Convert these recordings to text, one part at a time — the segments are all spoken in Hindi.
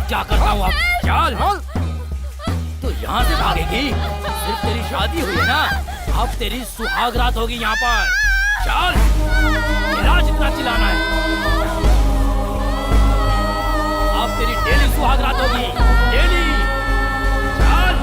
क्या करता हूँ अब? चल तो यहाँ से भागेगी? सिर्फ तेरी शादी हुई है ना, अब तेरी सुहाग रात होगी यहाँ पर। चल चिल्ला जितना चिल्लाना है, अब तेरी डेली सुहाग रात होगी, डेली। चल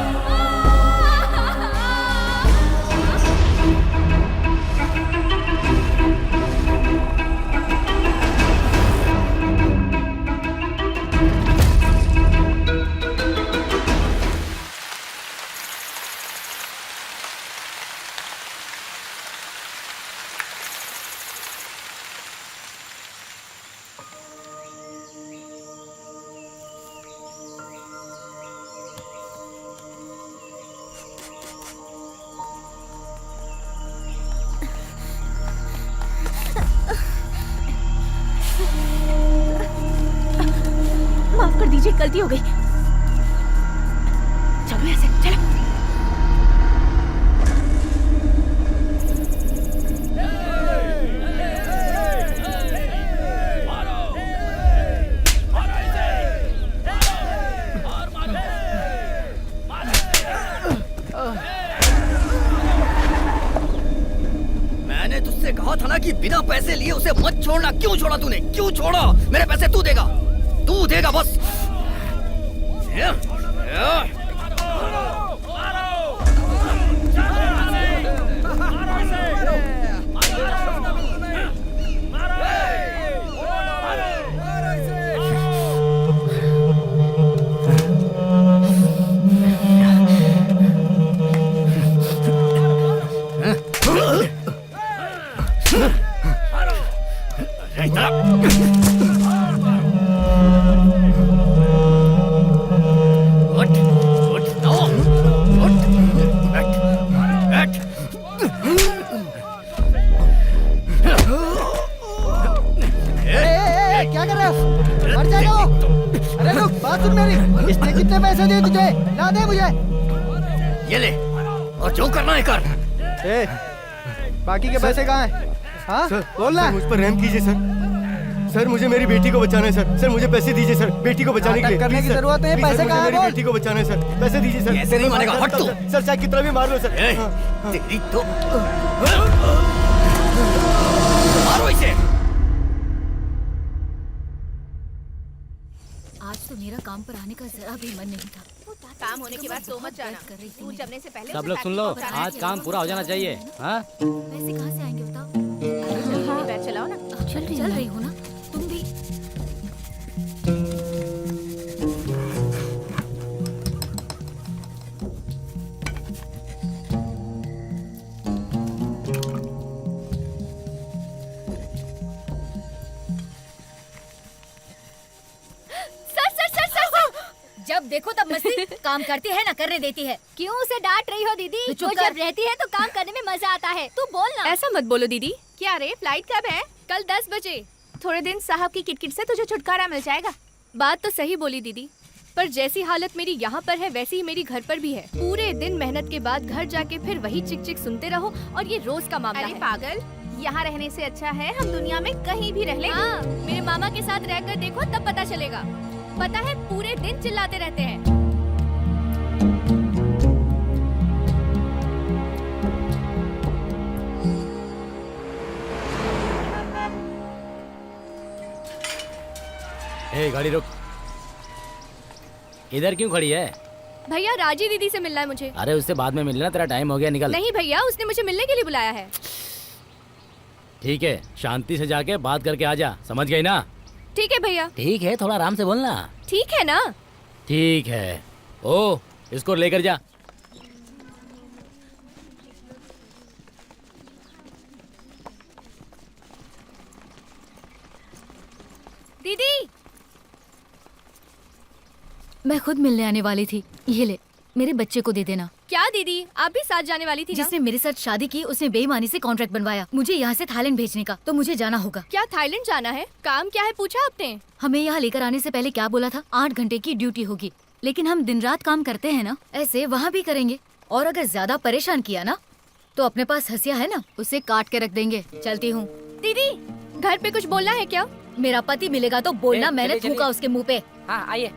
माफ कर दीजिए, गलती हो गई। चलो ऐसे चलो। मैंने तुझसे कहा था ना कि बिना पैसे लिए उसे मत छोड़ना। क्यों छोड़ा तूने? क्यों छोड़ा? मेरे पैसे तू देगा, तू देगा बस। क्या कर रहे हो? मर जाएगा वो। अरे रुक, बात सुन मेरी। इसने कितने पैसे दिए तुझे? ला दे मुझे। ये ले, और जो करना है कर। बाकी के पैसे कहाँ हैं? हाँ बोलना। मुझ पर रहम कीजिए सर। सर मुझे मेरी बेटी को बचाना है सर। सर मुझे पैसे दीजिए सर, बेटी को बचाने के लिए। करने की जरूरत है, पैसे कहाँ हैं? मेरी बेटी को बचाना है सर, पैसे दीजिए सर। ऐसे नहीं मानेगा, हट तू। सर चाहे कितना भी मार लो सर। तेरी तो मारो इसे। आज तो मेरा काम पर आने का जरा भी मन नहीं था। काम होने के बाद तो मत जाना। तू जमने से पहले सब लोग सुन लो, आज काम पूरा हो जाना चाहिए। हाँ पैसे कहाँ से आएंगे बताओ? बैठ चलाओ ना। चल रही हो ना तुम भी। जब देखो तब मस्ती। काम करती है ना करने देती है। क्यों उसे डांट रही हो दीदी? तो वो जब रहती है तो काम करने में मजा आता है। तू बोल ना। ऐसा मत बोलो दीदी। क्या रे, फ्लाइट कब है? कल 10 बजे। थोड़े दिन साहब की किटकिट से तुझे छुटकारा मिल जाएगा। बात तो सही बोली दीदी, पर जैसी हालत मेरी यहाँ पर है वैसी ही मेरी घर पर भी है। पूरे दिन मेहनत के बाद घर जाके फिर वही चिक चिक सुनते रहो, और ये रोज का मामला अरे है। पागल, यहाँ रहने से अच्छा है हम दुनिया में कहीं भी रह लें। हाँ, मेरे मामा के साथ रहकर देखो तब पता चलेगा। पता है पूरे दिन चिल्लाते रहते हैं। ए गाड़ी रुक। इधर क्यों खड़ी है? भैया राजी दीदी से मिलना है मुझे। अरे उससे बाद में मिलना, तेरा टाइम हो गया, निकल। नहीं भैया, उसने मुझे मिलने के लिए बुलाया है। ठीक है, शांति से जाके बात करके आ जा, समझ गई ना? ठीक है भैया। ठीक है, थोड़ा आराम से बोलना। ठीक है ना? ठीक है। ओ इसको लेकर जा। दीदी मैं खुद मिलने आने वाली थी। ये ले, मेरे बच्चे को दे देना। क्या दीदी, आप भी साथ जाने वाली थी ना? जिसने मेरे साथ शादी की उसने बेईमानी से कॉन्ट्रैक्ट बनवाया मुझे यहाँ से थाईलैंड भेजने का, तो मुझे जाना होगा। क्या थाईलैंड जाना है? काम क्या है पूछा आपने? हमें यहाँ लेकर आने से पहले क्या बोला था? 8 घंटे की ड्यूटी होगी, लेकिन हम दिन रात काम करते हैं ना, ऐसे वहाँ भी करेंगे। और अगर ज्यादा परेशान किया ना तो अपने पास हंसिया है ना, उसे काट के रख देंगे। चलती हूँ। दीदी घर पे कुछ बोलना है क्या? मेरा पति मिलेगा तो बोलना मैंने चलिए, थूका उसके मुंह पे। हाँ आइए।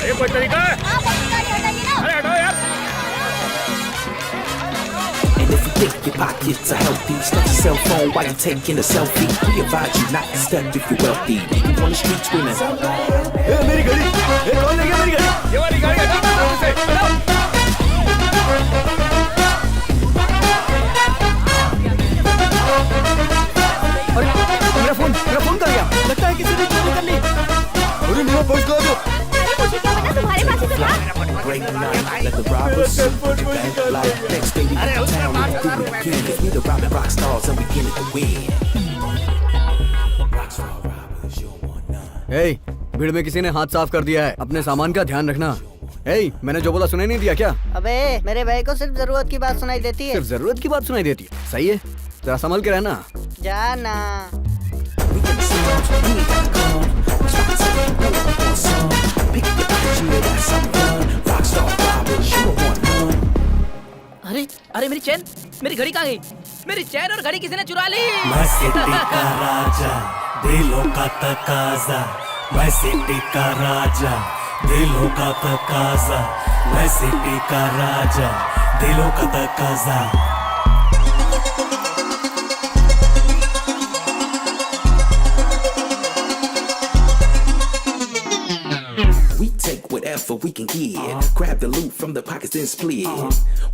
ये कोई तरीका है? अरे हटाओ यार। And if you think your pockets are healthy, stuff your cell phone while you're taking a selfie. We advise you not to step if you're wealthy. You on the street screaming. मेरी घड़ी, कौन ले गया मेरी घड़ी? ये वाली गाड़ी हटाओ रोड से, हटाओ। मेरा फोन कर गया। लगता है किसी ने चोरी कर ली। अरे मेरा पर्स कहाँ गया? मुझे क्या पता तुम्हारे पास ही तो था। Break the night, let the robbers see the bank light. Next day we hit the town and do it again. 'Cause we the robbing rock stars and we get it to win. Rockstar robbers, you want none. Hey, भीड़ में किसी ने हाथ साफ कर दिया है। अपने सामान का ध्यान रखना। Hey, मैंने जो बोला सुनाई नहीं दिया क्या? अबे मेरे भाई को सिर्फ जरूरत की बात सुनाई देती है। सिर्फ जरूरत की बात सुनाई देती है। सही है, जरा संभल के रहना। जाना। We in the slums, we ain't got to come. It's rock city, no one wants some. Pick your pocket, yeah, that's some fun. Rockstar robbers, you don't want none. अरे अरे मेरी चैन, मेरी घड़ी कहाँ गई? मेरी चैन और घड़ी किसी ने चुरा ली। मैं सिटी का राजा, दिलों का तकाजा। मैं सिटी का राजा, दिलों का तकाजा। मैं सिटी का राजा, दिलों का तकाजा। We take whatever we can get. Grab the loot from the pockets then split.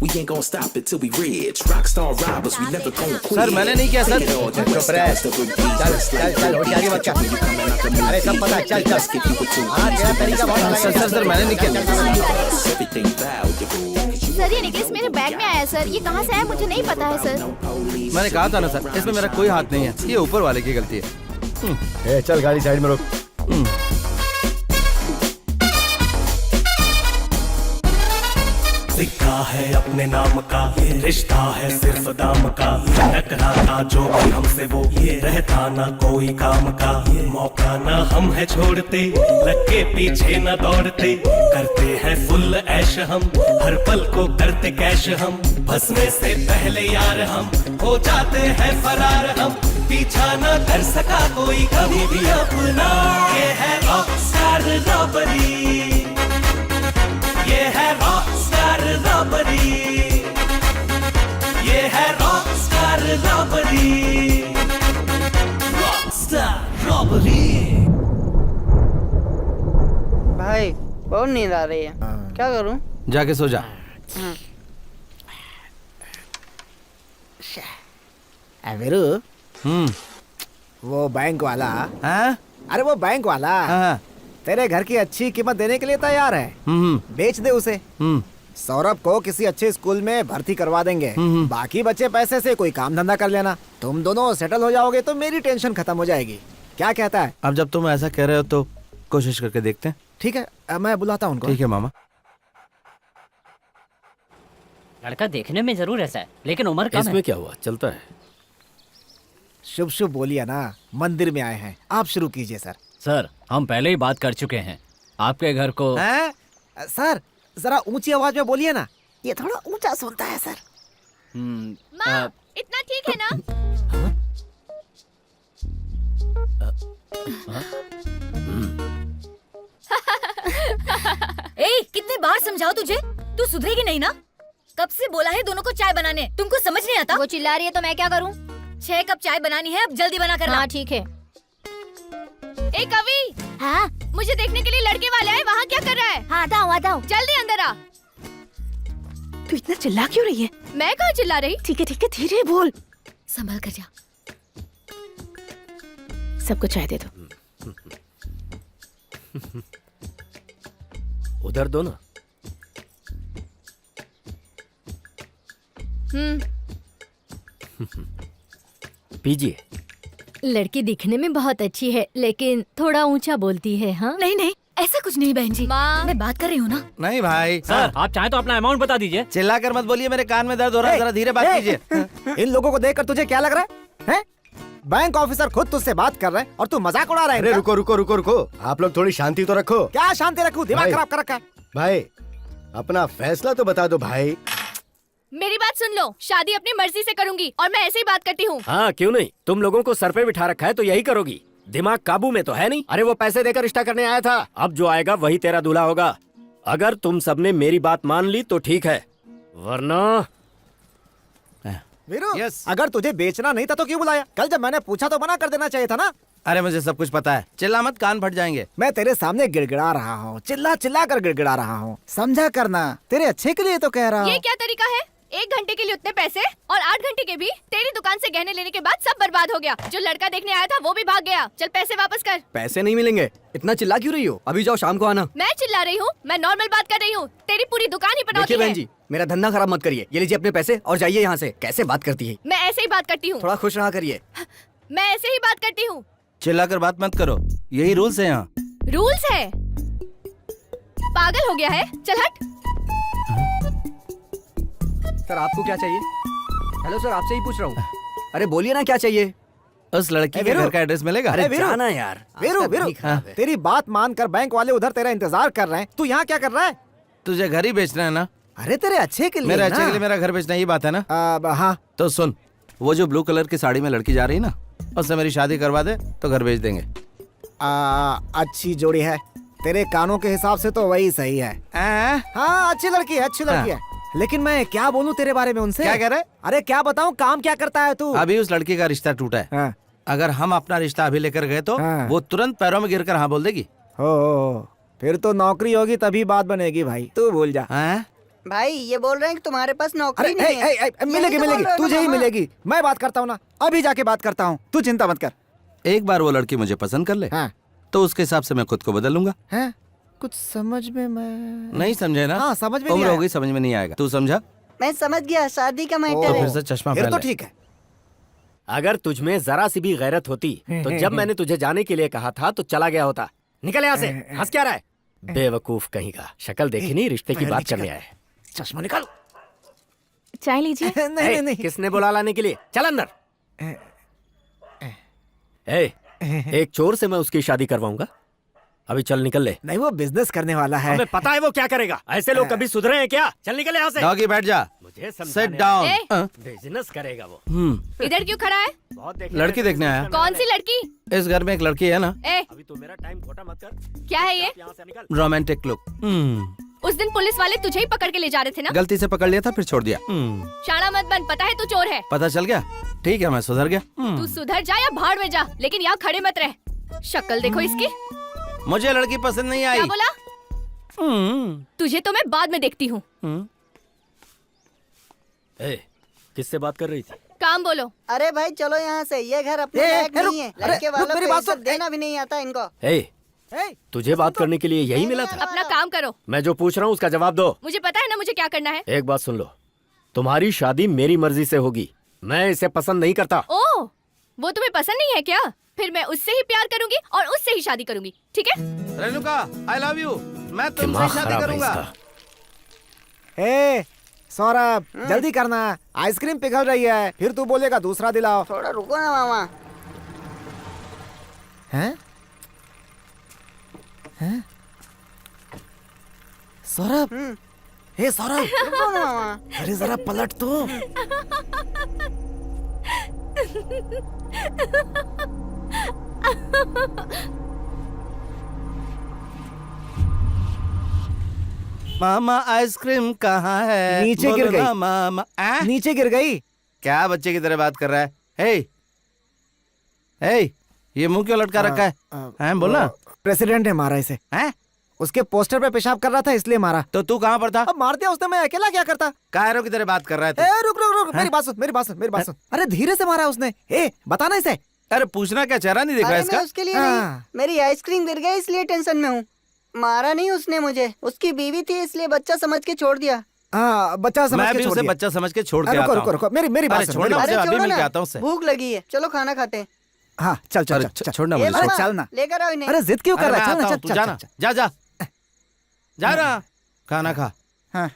We ain't gonna stop it till we rich. Rockstar robbers, we never gonna quit. Sir, मैंने नहीं किया, sir. Take it all, the West चुप रह। Coast of the beat. चल, होशियारी मत कर। अरे सब पता है, चल। हाँ, तेरा तरीका बहुत अलग है। सर, मैंने नहीं किया। Everything valuable. सर ये नेकलेस मेरे बैग में आया सर। ये कहाँ से आया मुझे नहीं पता है सर। मैंने कहा था ना सर, इसमें मेरा कोई हाथ नहीं है। ये ऊपर वाले की गलती है। चल गाड़ी साइड में रोक। सिक्का है अपने नाम का, रिश्ता है सिर्फ दाम का। टकराता जो भी हमसे वो ये रहता ना कोई काम का। मौका ना हम है छोड़ते, लग के पीछे ना दौड़ते। करते हैं फुल ऐश हम, हर पल को करते कैश हम। फंसने से पहले यार हम हो जाते हैं फरार हम। पीछा ना कर सका कोई कभी भी अपना। ये है रॉकस्टार रॉबरी, ये है रॉकस्टार रॉबरी, ये है रॉकस्टार रॉबरी, रॉकस्टार रॉबरी। भाई बहुत नींद आ रही है, क्या करूं? जाके सो जा। वीरू, वो बैंक वाला, अरे वो बैंक वाला तेरे घर की अच्छी कीमत देने के लिए तैयार है। बेच दे उसे। सौरभ को किसी अच्छे स्कूल में भर्ती करवा देंगे। बाकी बचे पैसे से कोई काम धंधा कर लेना। तुम दोनों सेटल हो जाओगे तो मेरी टेंशन खत्म हो जाएगी। क्या कहता है? अब जब तुम ऐसा कह रहे हो तो कोशिश करके देखते हैं। ठीक है, मैं बुलाता हूँ उनको। ठीक है मामा। लड़का देखने में जरूर ऐसा है, लेकिन उम्र कम है। इसमें क्या हुआ, चलता है। शुभ शुभ बोलिए ना, मंदिर में आए हैं। आप शुरू कीजिए सर। सर हम पहले ही बात कर चुके हैं। आपके घर को हैं? सर जरा ऊंची आवाज में बोलिए ना, ये थोड़ा ऊंचा सुनता है सर। माँ, इतना ठीक है ना? ए, कितने बार समझाओ तुझे? तू सुधरेगी नहीं ना? कब से बोला है दोनों को चाय बनाने, तुमको समझ नहीं आता? वो चिल्ला रही है तो मैं क्या करूँ? 6 कप चाय बनानी है, अब जल्दी बना करना। हाँ ठीक है। ए कवि, हाँ मुझे देखने के लिए लड़के वाले आए, वहाँ क्या कर रहा है? हाँ आता हूँ। जल्दी अंदर आ। तू इतना चिल्ला क्यों रही है? मैं कहाँ चिल्ला रही? ठीक है धीरे बोल। संभल कर जा। सबको चाय दे दो। उधर दो ना। पीजिए। लड़की दिखने में बहुत अच्छी है लेकिन थोड़ा ऊंचा बोलती है। हाँ नहीं नहीं, ऐसा कुछ नहीं बहन जी, माँ। मैं बात कर रही हूँ ना। नहीं भाई सर आप चाहें तो अपना अमाउंट बता दीजिए। चिल्ला कर मत बोलिए, मेरे कान में दर्द हो रहा है, जरा धीरे बात कीजिए। इन लोगों को देखकर तुझे क्या लग रहा है? बैंक ऑफिसर खुद तुझसे बात कर रहे हैं और तू मजाक उड़ा रहा है। अरे रुको रुको रुको रुको, आप लोग थोड़ी शांति तो रखो। क्या शांति रखूं? दिमाग भाई। खराब कर रखा है। भाई अपना फैसला तो बता दो भाई। मेरी बात सुन लो, शादी अपनी मर्जी से करूंगी और मैं ऐसे ही बात करती हूँ। हाँ क्यों नहीं, तुम लोगों को सर पे बिठा रखा है तो यही करोगी। दिमाग काबू में तो है नहीं। अरे वो पैसे देकर रिश्ता करने आया था, अब जो आएगा वही तेरा दूल्हा होगा। अगर तुम सबने मेरी बात मान ली तो ठीक है, वरना वीरू, Yes. अगर तुझे बेचना नहीं था तो क्यों बुलाया? कल जब मैंने पूछा तो मना कर देना चाहिए था ना। अरे मुझे सब कुछ पता है, चिल्ला मत, कान फट जाएंगे। मैं तेरे सामने गिड़गिड़ा रहा हूँ, चिल्ला चिल्ला कर गिड़गिड़ा रहा हूँ, समझा करना, तेरे अच्छे के लिए तो कह रहा ये हूँ। क्या तरीका है? 1 घंटे के लिए उतने पैसे और 8 घंटे के भी तेरी दुकान से गहने लेने के बाद सब बर्बाद हो गया। जो लड़का देखने आया था वो भी भाग गया। चल पैसे वापस कर। पैसे नहीं मिलेंगे, इतना चिल्ला क्यों रही हो? अभी जाओ, शाम को आना। मैं चिल्ला रही हूँ? मैं नॉर्मल बात कर रही हूँ। तेरी पूरी दुकान ही देखिए पनौती बहन है। जी, मेरा धंधा खराब मत करिए। ये लीजिए अपने पैसे और जाइए यहाँ से। कैसे बात करती है? मैं ऐसे ही बात करती हूँ। थोड़ा खुश रहा करिए। मैं ऐसे ही बात करती हूँ। चिल्ला कर बात मत करो, यही रूल्स है यहाँ। रूल्स है? पागल हो गया है? चल हट। सर आपको क्या चाहिए? हेलो सर, आपसे ही पूछ रहा हूँ। अरे बोलिए ना, क्या चाहिए? उस लड़की के वीरू। घर का एड्रेस मिलेगा? अरे वीरू, जाना यार। वीरू आज का वीरू, दिन खराब है। तेरी बात मानकर बैंक वाले उधर तेरा इंतजार कर रहे हैं, तू यहाँ क्या कर रहा है? तुझे घर ही बेचना है ना? अरे तेरे अच्छे के लिए मेरे ना। अच्छे के लिए मेरा घर बेचना, ये बात है ना? हाँ, तो सुन, वो जो ब्लू कलर की साड़ी में लड़की जा रही ना, उससे मेरी शादी करवा दे तो घर बेच देंगे। अच्छी जोड़ी है, तेरे कानों के हिसाब से तो वही सही है। हाँ अच्छी लड़की है, अच्छी लड़की है, लेकिन मैं क्या बोलूं तेरे बारे में उनसे? क्या कह रहे? अरे क्या बताऊं, काम क्या करता है तू? अभी उस लड़की का रिश्ता टूटा है। हाँ। अगर हम अपना रिश्ता अभी लेकर गए तो हाँ। वो तुरंत पैरों में गिरकर हाँ बोल देगी। हो, फिर तो नौकरी होगी तभी बात बनेगी भाई, तू भूल जा। हाँ? भाई ये बोल रहे हैं कि तुम्हारे पास अरे नौकरी नहीं है। मिलेगी यही तो बोल मिलेगी, रहे हो तुझे ही मामा। मिलेगी। मैं बात करता हूँ ना, अभी जाके बात करता हूँ, तू चिंता मत कर। एक बार वो लड़की मुझे पसंद कर ले हाँ। तो उसके हिसाब से मैं खुद को बदल लूंगा। हैं? कुछ समझ में मैं नहीं समझे ना? हाँ, समझ में नहीं उम्र आया। हो गई, समझ में नहीं आएगा। तू समझा? मैं समझ गया, शादी का तो मैटर फिर है। से चश्मा फिर पहन तो ले। ठीक है। अगर तुझमें जरा सी भी गैरत होती तो जब मैंने तुझे जाने के लिए कहा था तो चला गया होता। निकल यहाँ से, हंस क्या रहा है? बेवकूफ कहीं का, शक्ल देखी नहीं, रिश्ते की बात करने आए। चश्मा निकाल। चाय लीजिए। नहीं नहीं नहीं, किसने बुला लाने के लिए? चल अंदर। एक चोर से मैं उसकी शादी करवाऊंगा। अभी चल निकल ले। नहीं वो बिजनेस करने वाला है। हमें पता है वो क्या करेगा। ऐसे लोग कभी सुधरे हैं क्या? चल निकल यहाँ से। डॉगी बैठ जा। मुझे सिट डाउन। ए! बिजनेस करेगा वो। इधर क्यों खड़ा है? बहुत लड़की देखने आया। कौन सी लड़की? इस घर में एक लड़की है ना, ए, अभी तो मेरा टाइम खोटा मत कर। क्या है ये? यहाँ से निकल। Romantic look. उस दिन पुलिस वाले तुझे ही पकड़ के ले जा रहे थे ना? गलती से पकड़ लिया था, फिर छोड़ दिया। शाना मत बन, पता है तू चोर है। पता चल गया? ठीक है, मैं सुधर गया। तू सुधर जा या भाड़ में जा, लेकिन यहाँ खड़े मत रह। शक्ल देखो इसकी। मुझे लड़की पसंद नहीं आई। क्या बोला? तुझे तो मैं बाद में देखती हूँ। किससे बात कर रही थी? काम बोलो। अरे भाई चलो यहाँ से, ये घर अपने ए, लायक ए, रुक, नहीं है। अरे, लड़के रुक, वालों मेरी को बात इज्जत सुन। देना भी नहीं आता इनको। तुझे बात करने के लिए यही मिला था? अपना काम करो। मैं जो पूछ रहा हूँ उसका जवाब दो। मुझे पता है ना मुझे क्या करना है। एक बात सुन लो, तुम्हारी शादी मेरी मर्जी से होगी। मैं इसे पसंद नहीं करता। ओह, वो तुम्हें पसंद नहीं है क्या? फिर मैं उससे ही प्यार करूंगी और उससे ही शादी करूंगी, ठीक है? Renuka, I love you. मैं तुमसे दिमाग शादी खराब है करूंगा। इसका। ए सौरभ, जल्दी करना, आइसक्रीम पिघल रही है, फिर तू बोलेगा दूसरा दिलाओ। थोड़ा रुको ना मामा। हैं? हैं? सौरभ, हे सौरभ, रुको ना मामा। अरे जरा पलट तो। मामा आइसक्रीम कहाँ है? नीचे गिर बोलो गई। ना मामा। नीचे गिर गई। क्या बच्चे की तरह बात कर रहा है? हे, ये मुंह क्यों लटका रखा है? हैं, बोलना। प्रेसिडेंट ने मारा इसे। हैं? उसके पोस्टर पे पेशाब कर रहा था इसलिए मारा। तो तू कहाँ पर था? अब मार दिया उसने, मैं अकेला क्या करता? कायरों की तरह बात कर रहा है तू। ए रुक रुक रुक, मेरी बात सुन, मेरी बात सुन, मेरी बात सुन। अरे धीरे से मारा उसने। ए बताना इसे। अरे पूछना क्या, चेहरा नहीं दिख रहा अरे इसका? मैं उसके लिए नहीं, मेरी आइसक्रीम गिर गई इसलिए टेंशन में हूँ। मारा नहीं उसने मुझे, उसकी बीवी थी इसलिए बच्चा समझ के छोड़ दिया। हाँ, बच्चा समझ मैं के भी छोड़ उसे दिया। बच्चा समझ के छोड़ के रुको आता रुको हूँ। रुको, मेरी बात अरे सुनो, छोड़ना, मेरी उसे बात- अभी छोड़ो मिल के ना, आता हूँ उससे। भूख लगी है, चलो खाना खाते हैं। हाँ चल चल अरे चल, चल। छोड़ना ए मुझे। मामा, चल ना। लेकर आओ इन्हें। अरे जिद क्यों कर अरे रहा मैं है? चल आता ना, हूँ, चल तू चल जा चल। जा जा जा ना, खाना खा। हाँ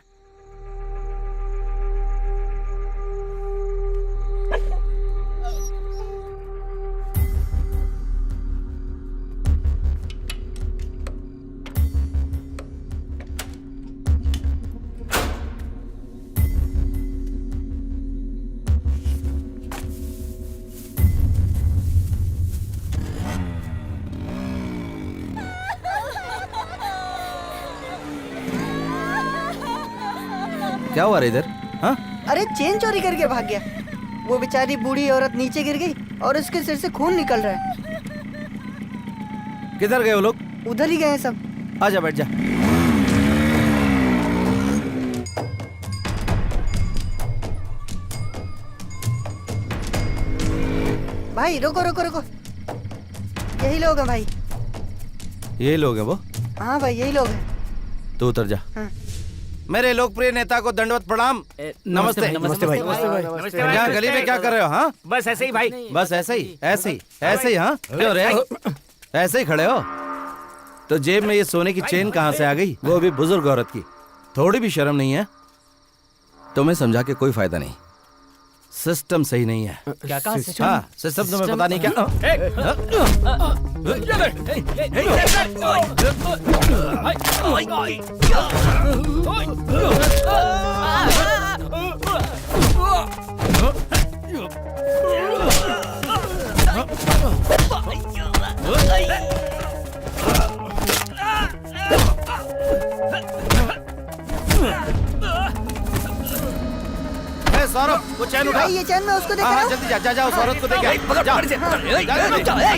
क्या हुआ रे इधर? हाँ, अरे चेन चोरी करके भाग गया। वो बेचारी बूढ़ी औरत नीचे गिर गई और उसके सिर से खून निकल रहा है। किधर गए वो लोग? उधर ही गए हैं सब। आजा बैठ जा। भाई रुको रुको रुको, यही लोग हैं भाई। यही लोग हैं वो? हाँ भाई यही लोग हैं। तू उतर जा। हाँ। मेरे लोकप्रिय नेता को दंडवत प्रणाम। नमस्ते। नमस्ते भाई। यहाँ गली में क्या कर रहे हो? हाँ, बस ऐसे ही भाई। बस ऐसे ही ऐसे ही ऐसे ही। हाँ, क्यों रे ऐसे ही खड़े हो? तो जेब में ये सोने की चेन कहाँ से आ गई, वो भी बुजुर्ग औरत की? थोड़ी भी शर्म नहीं है? तुम्हें समझा के कोई फायदा नहीं, सिस्टम सही नहीं है। क्या कहा? हाँ, सिस्टम तुम्हें पता नहीं क्या? ए, सौरभ, वो चैन उठा। भाई ये चैन मैं उसको देख हाँ रहा हाँ, हूँ। जल्दी जा जा जा, उस औरत को देख आ। पकड़ जा। पकड़ से। ए, जा, जा, जा, जा। ए,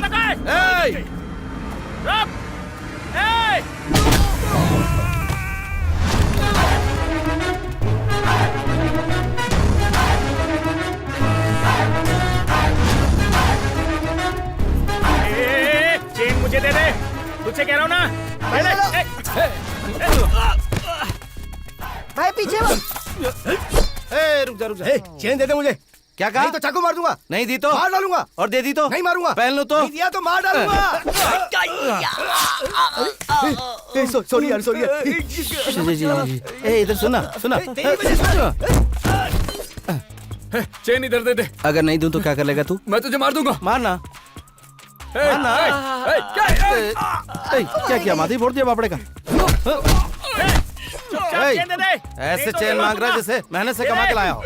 ए! चेन मुझे दे दे, तुझसे कह रहा हूँ ना। भाई पीछे वो। ए, रुक जा रुक जा। चेन दे दे मुझे, क्या कहा? नहीं तो चाकू मार दूंगा। नहीं दी तो मार डालूंगा। और दे दी तो नहीं मारूंगा। पहन लो तो नहीं दिया तो मार डालूंगा। सॉरी यार, सॉरी यार। जी, जी। ए, इधर सुना सुना। चेन इधर दे दे। अगर नहीं दूं तो क्या कर लेगा तू? मैं तुझे मार दूंगा। मारना मारना। ए, क्या किया? माथे फोड़ दिया बापड़े का। ए, चेन दे दे। ऐसे चैन मांग रहा है जैसे मेहनत से कमा के लाया हो।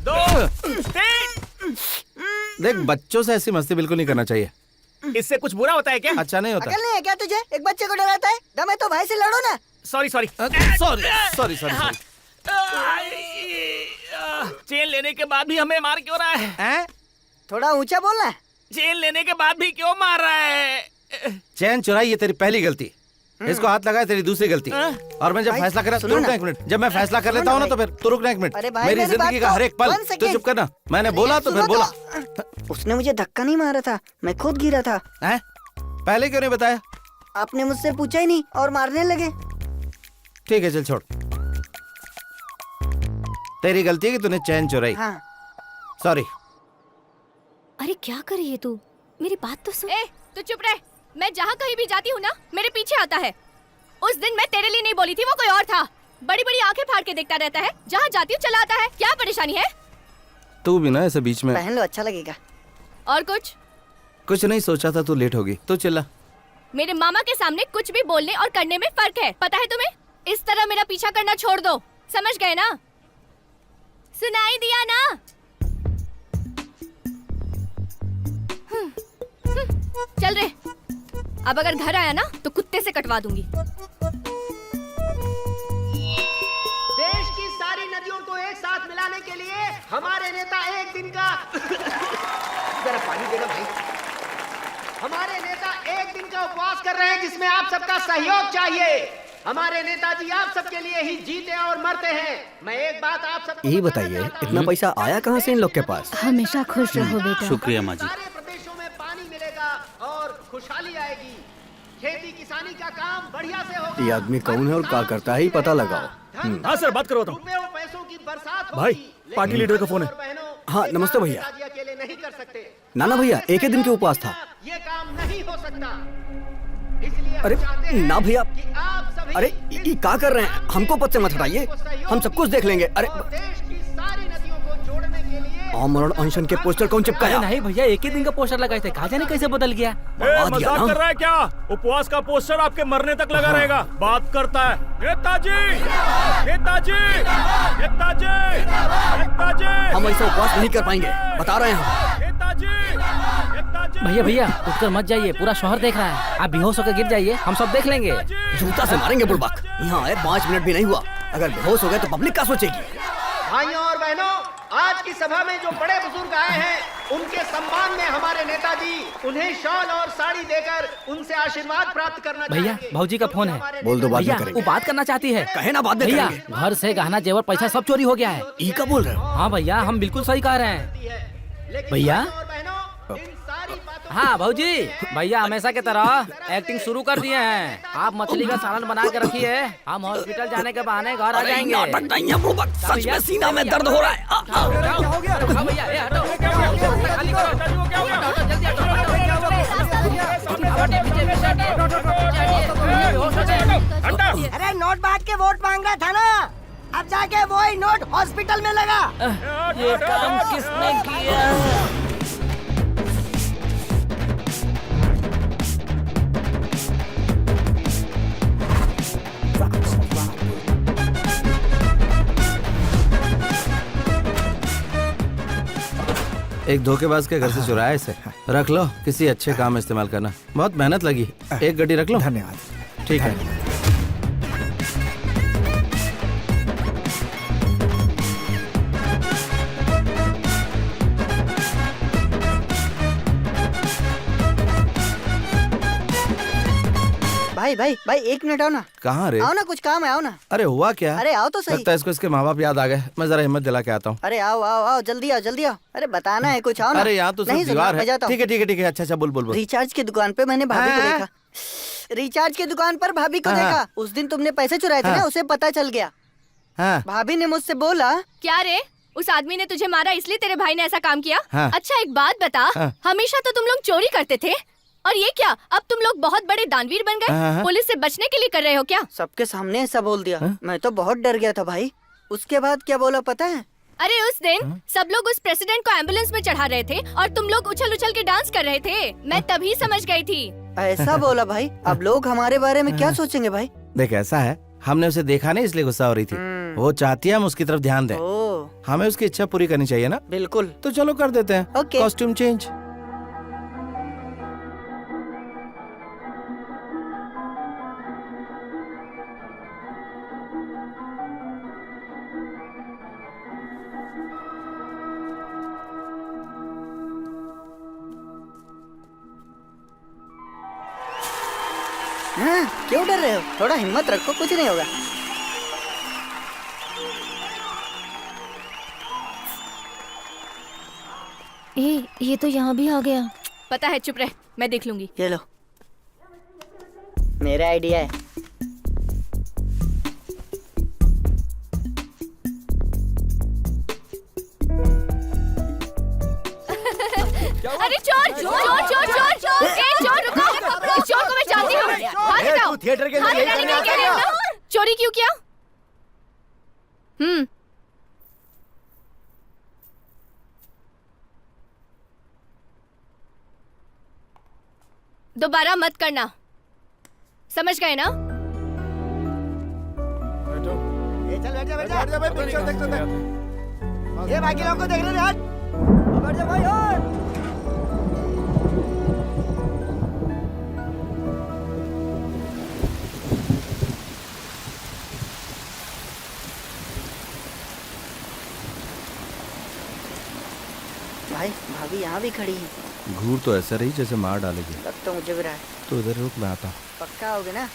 2 3। देख, बच्चों से ऐसी मस्ती बिल्कुल नहीं करना चाहिए। इससे कुछ बुरा होता है क्या? अच्छा नहीं होता। अकल नहीं है क्या तुझे? एक बच्चे को डराता है? दम है तो भाई से लड़ो ना। Sorry sorry sorry sorry sorry. Chain लेने के बाद भी हमें मार क्यों रहा है? हैं? थोड़ा ऊंचा बोलना। चेन लेने के बाद भी क्यों मार रहा है? चैन चुराई ये तेरी पहली गलती, इसको हाथ लगाया तेरी दूसरी गलती। और मैं जब भाई, फैसला करा, तू सुनो रुकना ना। एक मिनट। जब मैं फैसला कर लेता हूँ ना तो फिर तू रुकना एक मिनट। अरे भाई, मेरी मेरी जिंदगी बात का तो हर एक पल 1 तू सेकेंड। चुप करना। मैंने बोला तो फिर सुनो बोला। उसने मुझे धक्का नहीं मारा था, मैं खुद गिरा था। हैं? पहले क्यों नहीं बताया? आपने मुझसे पूछा ही नहीं और मारने लगे। ठीक है, चल छोड़। तेरी गलती है कि तूने चैन चुराई। हाँ। सॉरी। अरे क्या कर रही है तू? मेरी बात तो सुन। ए, तू चुप रह। मैं जहाँ कहीं भी जाती हूँ ना, मेरे पीछे आता है। उस दिन मैं तेरे लिए नहीं बोली थी, वो कोई और था। बड़ी बड़ी आंखें फाड़ के देखता रहता है, जहाँ जाती हूँ चला आता है। क्या परेशानी है? तू भी ना ऐसे बीच में। पहन लो, अच्छा लगेगा। और कुछ नहीं सोचा था, तू लेट होगी तो चिल्ला। मेरे मामा के सामने कुछ भी बोलने और करने में फर्क है, पता है तुम्हें? इस तरह मेरा पीछा करना छोड़ दो, समझ गए ना? सुनाई दिया ना? चल रे। अब अगर घर आया ना तो कुत्ते से कटवा दूंगी। देश की सारी नदियों को एक साथ मिलाने के लिए हमारे नेता एक दिन का जरा पानी देना भाई। हमारे नेता एक दिन का उपवास कर रहे हैं जिसमें आप सबका सहयोग चाहिए। हमारे नेताजी आप सबके लिए ही जीते और मरते हैं। मैं एक बात आप सबको यही बताइए, इतना पैसा आया कहाँ से इन लोग के पास? हमेशा खुश रहो बेटा। शुक्रिया माँ जी। सारे प्रदेशों में खुशहाली आएगी। खेती किसानी का काम बढ़िया से होगा। ये आदमी कौन है और क्या करता है, ही पता लगाओ। हाँ सर, बात करो तुम। पैसों की बरसात भाई, होगी, पार्टी लेकिन लीडर का फोन है। और बहनों, हाँ, ये नमस्ते काम भैया। नेताजी अकेले नहीं कर सकते। नाना भैया, एक ही दिन के उपवास था। ये काम नहीं हो सकता, इसलिए हम अरे चाहते हैं ना भैया, कि आप सभी अरे ये क्या कर रहे हैं? हमको पद से मत हटाइए, हम सब कुछ देख लेंगे। अरे और देश की सारी नदियों को जोड़ने के लिए आमरण अनशन के पोस्टर कौन चिपकाया? नहीं भैया, एक ही दिन का पोस्टर लगाए थे, कहा जाने कैसे बदल गया। बता दिया मजाक ना। कर रहा है क्या? उपवास का पोस्टर आपके मरने तक लगा रहेगा। बात करता है नेताजी, नेताजी, नेताजी, नेताजी। हम ऐसा उपवास नहीं कर पाएंगे, बता रहे हैं हम। नेताजी, नेताजी। भैया भैया, उठकर मत जाइए, पूरा शहर देख रहा है। आप बेहोश होकर गिर जाइए, हम सब देख लेंगे। जूता से मारेंगे बुड़बक। यहाँ आए 5 मिनट भी नहीं हुआ, अगर बेहोश हो गए तो पब्लिक क्या सोचेगी? भाइयों और बहनों, आज की सभा में जो बड़े बुजुर्ग आए हैं, उनके सम्मान में हमारे नेताजी उन्हें शॉल और साड़ी देकर उनसे आशीर्वाद प्राप्त करना भैया, चाहेंगे। भाऊजी का फोन है। हमारे बोल दो, बाद में भैया, करेंगे। वो बात करना चाहती है। कहे ना, बाद में भैया, करेंगे। घर से गहना जेवर पैसा सब चोरी हो गया है। ई का बोल रहे हो? हाँ भैया, हम बिल्कुल सही कह रहे हैं। लेकिन भैया? भाइयों और बहनों, इन सारी बातों हाँ भाऊजी, भैया हमेशा की तरह एक्टिंग शुरू कर दिए हैं। आप मछली का सालन बना के रखिए, हम हॉस्पिटल जाने के बहाने घर आ जाएंगे। नाटक नहीं है बुड़बक, सच में सीना में दर्द हो रहा है। क्या हो गया? हाँ भैया, ये हटो। खाली करो। हटो, जल्दी हटो। हटो, पीछे, पीछे हटिए। बेहोश हो जाए। अरे नोट बांट के वोट मांग रहा था ना, अब जाके वही नोट हॉस्पिटल में लगा। ये काम किसने किया? एक धोखेबाज के घर से चुराया इसे। रख लो, किसी अच्छे काम में इस्तेमाल करना। बहुत मेहनत लगी। एक गड्डी रख लो। धन्यवाद। ठीक है। भाई भाई भाई, 1 मिनट आओ ना। कहाँ रे? आओ ना, कुछ काम है, आओ ना। अरे हुआ क्या? अरे आओ तो सही। लगता है इसको इसके माँ बाप याद आ गए। मैं जरा हिम्मत दिला के आता हूँ। अरे आओ आओ आओ, जल्दी आओ जल्दी आओ। अरे बताना है कुछ, आओ ना। अरे यहाँ तो सिर्फ नहीं सुनना, दीवार मैं है। जाता हूँ। ठीक है ठीक है ठीक है। अच्छा अच्छा, बोल बोल बोल। रिचार्ज की दुकान पे मैंने भाभी को हाँ। देखा। रिचार्ज की दुकान पर भाभी को हाँ। देखा। उस दिन तुमने पैसे चुराए थे ना, हाँ। उसे पता चल गया। हाँ। भाभी ने मुझसे बोला, क्या रे, उस आदमी ने तुझे मारा इसलिए तेरे भाई ने ऐसा काम किया? हाँ। अच्छा एक बात बता, हाँ। हमेशा तो तुम लोग चोरी करते थे, और ये क्या, अब तुम लोग बहुत बड़े दानवीर बन हाँ, गए? हाँ। पुलिस से बचने के लिए कर रहे हो क्या? सबके सामने ऐसा बोल दिया। मैं तो बहुत डर गया था भाई। उसके बाद क्या बोला पता है? अरे उस दिन सब लोग उस प्रेसिडेंट को एम्बुलेंस में चढ़ा रहे थे और तुम लोग उछल उछल के डांस कर रहे थे। मैं तभी समझ गई थी। ऐसा बोला भाई? अब लोग हमारे बारे में क्या सोचेंगे भाई? देख, ऐसा है, हमने उसे देखा नहीं इसलिए गुस्सा हो रही थी। वो चाहती है हम उसकी तरफ ध्यान दें। ओ, हमें उसकी इच्छा पूरी करनी चाहिए ना। बिल्कुल। तो चलो कर देते हैं। ओके। Costume change. हाँ, क्यों डर रहे हो? थोड़ा हिम्मत रखो, कुछ नहीं होगा। ये तो यहाँ भी आ गया। पता है, चुप रह, मैं देख लूंगी। ये लो, मेरा आइडिया है। अरे चोर चोर चोर चोर चोर चोर, ए चोर रुको, इस चोर को मैं जानती हूँ। हाथ हटाओ। थिएटर के हाथ हटाने के लिए कह रहे हो ना? चोरी क्यों किया? दोबारा मत करना, समझ गए ना? चल बैठ जा बैठ जा भाई, पिक्चर देख तो ये बाकी लोगों को देख ले यार। बैठ जा भाई। और भाई भाभी यहाँ भी खड़ी है। घूर तो ऐसा रही जैसे मार डालेगी। लग तो मुझे भी रहा है। तो इधर रुक, मैं आता हूँ। पक्का होगे ना?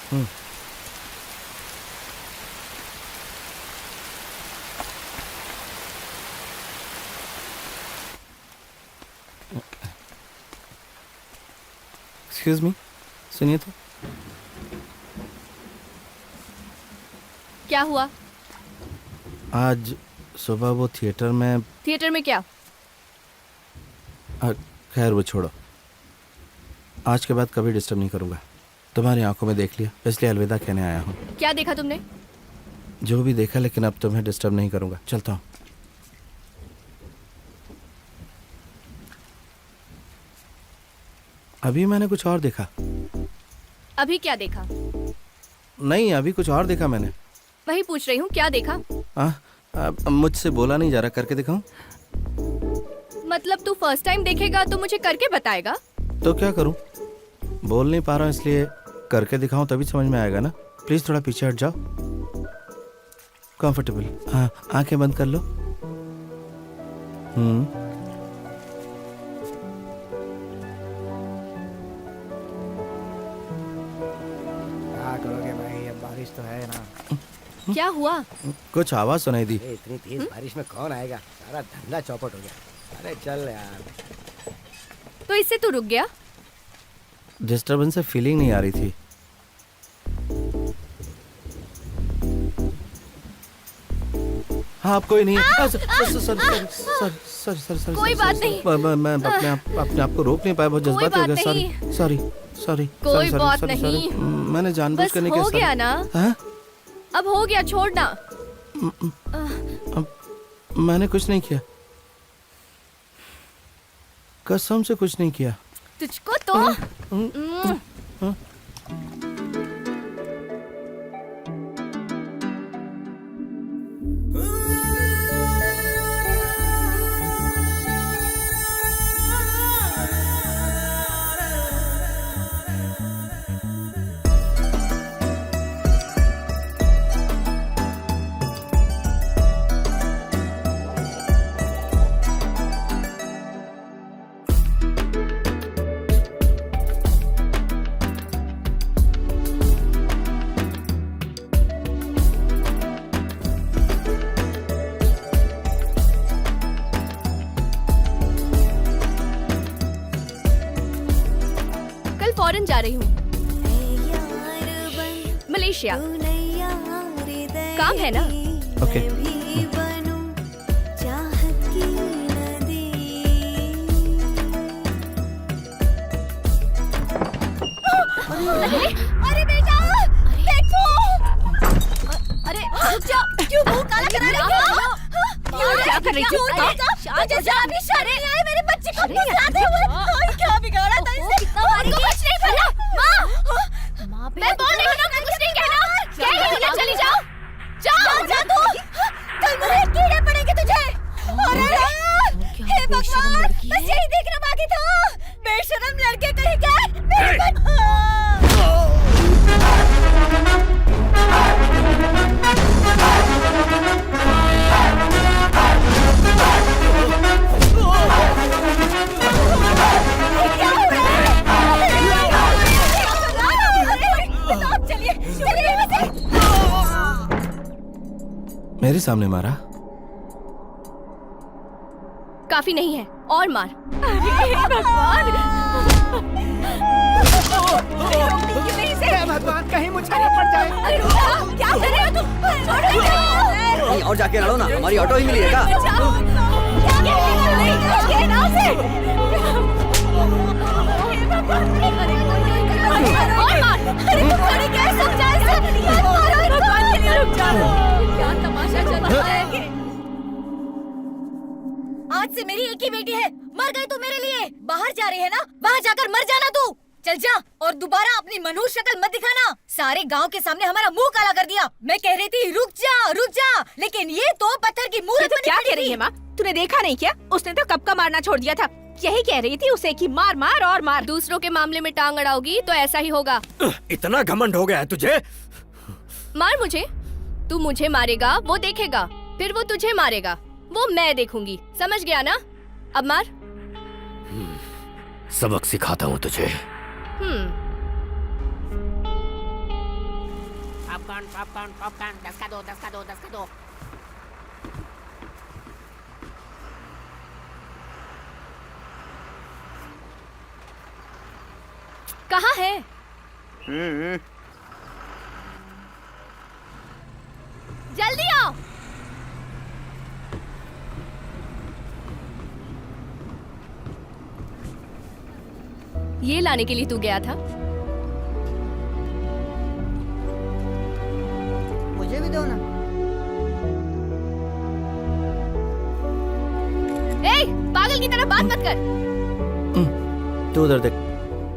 एक्सक्यूज मी, सुनिए तो। क्या हुआ? आज सुबह वो थिएटर में क्या? खैर वो छोड़ो, आज के बाद कभी डिस्टर्ब नहीं करूँगा। तुम्हारी आंखों में देख लिया, इसलिए अलविदा कहने आया हूँ। क्या देखा तुमने? जो भी देखा, लेकिन अब तुम्हें डिस्टर्ब नहीं करूँगा। चलता हूँ। अभी मैंने कुछ और देखा। अभी क्या देखा? नहीं, अभी कुछ और देखा मैंने। वही पूछ रही हूँ, क्या देखा? मुझसे बोला नहीं जा रहा, करके दिखाऊं? मतलब तू फर्स्ट टाइम देखेगा तो मुझे करके बताएगा? तो क्या करूं? बोल नहीं पा रहा हूं, इसलिए करके दिखाऊं तभी समझ में आएगा ना। प्लीज थोड़ा पीछे हट जाओ। कंफर्टेबल। हाँ, आंखें बंद कर लो। क्या करोगे भाई, अब बारिश तो है ना। क्या हुआ? कुछ आवाज सुनाई दी। इतनी तेज बारिश में कौन आएगा, सारा धंधा चौपट हो गया। अरे चल यार। तो इससे तू रुक गया? डिस्टर्बेंस से फीलिंग नहीं आ रही थी। हाँ, आप कोई नहीं। सॉरी। कोई बात नहीं। मैं अपने आप को रोक नहीं पाया, बहुत जज्बाती हो गया। सॉरी। कोई बात नहीं। मैंने जानबूझ कर नहीं किया। हो गया ना? अब हो गया, छोड़ना। मैंने कुछ नहीं किया, कसम से कुछ नहीं किया। तुझको तो फॉरेन जा रही हूँ, मलेशिया। काम है ना? ओके। अरे बेटा, देखो। अरे रुक जाओ, क्यों मुंह काला करा रही हो? क्या कर रही थी? मुझे जरा भी शर्म नहीं आई, मेरे बच्चे को फंसाते हुए। क्या बिगाड़ा था इसने? हमको कुछ नहीं पता। माँ, मैं बोल रही हूँ ना, कुछ नहीं कहना। क्या है? चली जाओ, जा तू। कल मुझे कीड़े पड़ेंगे तुझे। अरे हे भगवान, बस यही देखना बाकी था। बेशरम लड़के कहीं गए मेरे मेरे सामने मारा? काफी नहीं है, और मार। भगवान, कहीं मुझे न पड़ जाए। अरे क्या कर रहे हो तुम? कहीं और जाके लड़ो ना, हमारी ऑटो ही मिली है क्या? क्या तमाशा चल रहा है? आज से मेरी एक ही बेटी है, मर गई तू मेरे लिए। बाहर जा रही है ना, वहाँ जाकर मर जाना तू। चल जा, और दोबारा अपनी मनुष्य शक्ल मत दिखाना। सारे गांव के सामने हमारा मुंह काला कर दिया। मैं कह रही थी रुक जा, लेकिन ये तो पत्थर की मूर्त तो क्या कह रही है माँ? तूने देखा नहीं क्या? उसने तो कब का मारना छोड़ दिया था। यही कह रही थी उसे कि मार मार और मार। दूसरों के मामले में टांग अड़ाओगी तो ऐसा ही होगा। इतना घमंड हो गया है तुझे? मार मुझे, तू मुझे मारेगा वो देखेगा, फिर वो तुझे मारेगा वो मैं देखूंगी। समझ गया ना? अब मार। सबक सिखाता हूँ तुझे। पॉपकॉर्न 10 का दो। कहाँ है? जल्दी आओ। ये लाने के लिए तू गया था? मुझे भी दो ना। ए, पागल की तरह बात मत कर। तू उधर देख।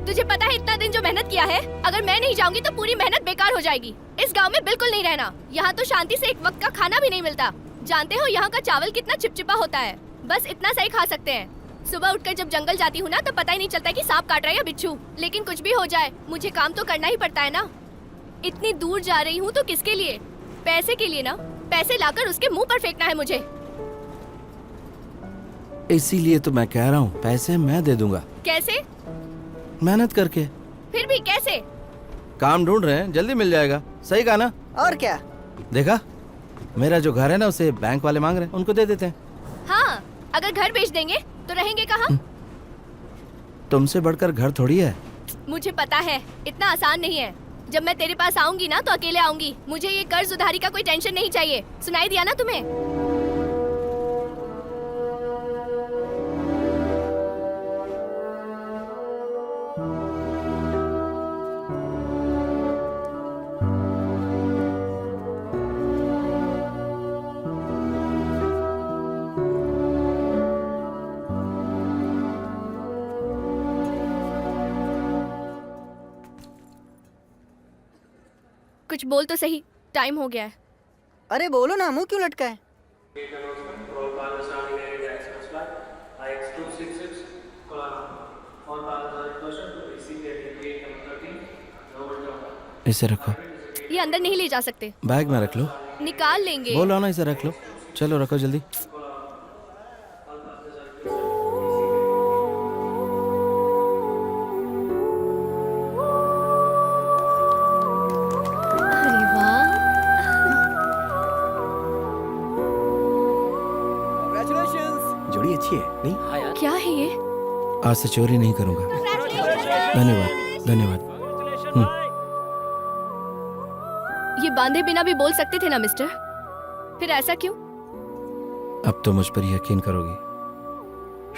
तुझे पता है इतना दिन जो मेहनत किया है, अगर मैं नहीं जाऊंगी तो पूरी मेहनत बेकार हो जाएगी। इस गांव में बिल्कुल नहीं रहना। यहाँ तो शांति से एक वक्त का खाना भी नहीं मिलता। जानते हो यहाँ का चावल कितना चिपचिपा होता है। बस इतना सही खा सकते हैं। सुबह उठकर जब जंगल जाती हूँ ना तो पता ही नहीं चलता कि सांप काट रहा है या बिच्छू। लेकिन कुछ भी हो जाए मुझे काम तो करना ही पड़ता है ना। इतनी दूर जा रही हूँ तो किसके लिए? पैसे के लिए ना। पैसे लाकर उसके मुंह पर फेंकना है मुझे। इसीलिए तो मैं कह रहा हूँ पैसे मैं दे दूंगा। कैसे? मेहनत करके। फिर भी कैसे? काम ढूंढ रहे हैं, जल्दी मिल जाएगा। सही कहा ना? और क्या? देखा, मेरा जो घर है ना उसे बैंक वाले मांग रहे हैं, उनको दे देते हैं। हाँ, अगर घर बेच देंगे तो रहेंगे कहाँ? तुमसे बढ़कर घर थोड़ी है। मुझे पता है इतना आसान नहीं है। जब मैं तेरे पास आऊंगी ना तो अकेले आऊंगी। मुझे ये कर्ज उधारी का कोई टेंशन नहीं चाहिए। सुनाई दिया ना तुम्हें? कुछ बोल तो सही, टाइम हो गया है। अरे बोलो ना, मुंह क्यों लटका है? इसे रखो। ये अंदर नहीं ले जा सकते। बैग में रख लो। निकाल लेंगे। बोलो ना, इसे रख लो। चलो रखो जल्दी। अरे वाह, जोड़ी अच्छी है नहीं? क्या है ये? आज से चोरी नहीं करूंगा। धन्यवाद धन्यवाद। ये बांधे बिना भी बोल सकते थे ना मिस्टर। फिर ऐसा क्यों? अब तो मुझ पर यकीन करोगी,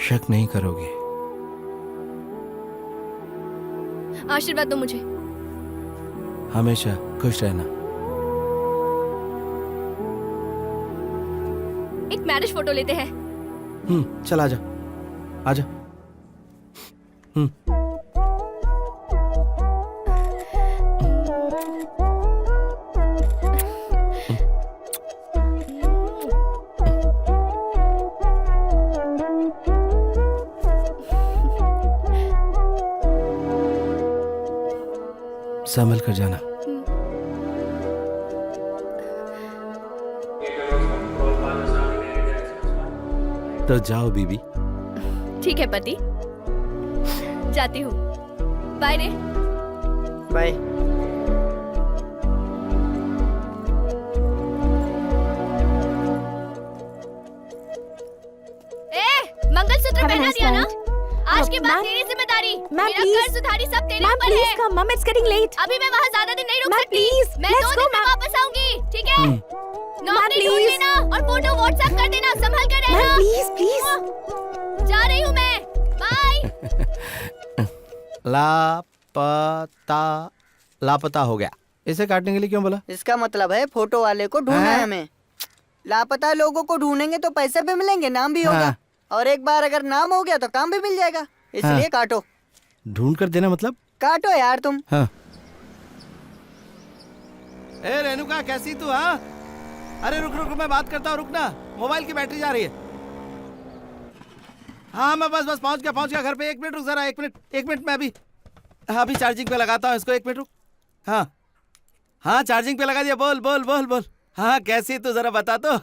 शक नहीं करोगी। आशीर्वाद दो मुझे। हमेशा खुश रहना। एक मैरिज फोटो लेते हैं। चल आजा आजा। संभल कर जाना। तो जाओ बीबी। ठीक है पति, जाती हूँ। बाय रे। बाय। मंगलसूत्र पहना दिया ना? आज के बाद तेरी जिम्मेदारी। मेरा कर्ज उधारी सब तेरे ऊपर है। Mom, it's getting late. अभी मैं वहाँ ज्यादा दिन नहीं रुक सकती। please, मैं let's 2 go, दिन में वापस आऊंगी, ठीक है? नौकरी ढूंढ लेना और फोटो व्हाट्सएप कर देना। संभल कर रहना। Please. जा रही हूँ मैं। बाय। लापता हो गया। इसे काटने के लिए क्यों बोला? इसका मतलब है फोटो वाले को ढूंढना है हमें। लापता लोगों को ढूंढेंगे तो पैसे भी मिलेंगे, नाम भी होगा। और एक बार अगर नाम हो गया तो काम भी मिल जाएगा। इसलिए काटो। ढूंढ कर देना मतलब? काटो यार तुम। हाँ। ए रेणुका, कैसी तू? हाँ, अरे रुक रुक, मैं बात करता हूँ, रुकना। मोबाइल की बैटरी जा रही है। हाँ मैं बस पहुंच गया घर पे। 1 मिनट रुक जरा, 1 मिनट मैं अभी चार्जिंग पे लगाता हूँ इसको। 1 मिनट रुक। हाँ चार्जिंग पे लगा दिया। बोल। हाँ कैसी तू, जरा बता तो।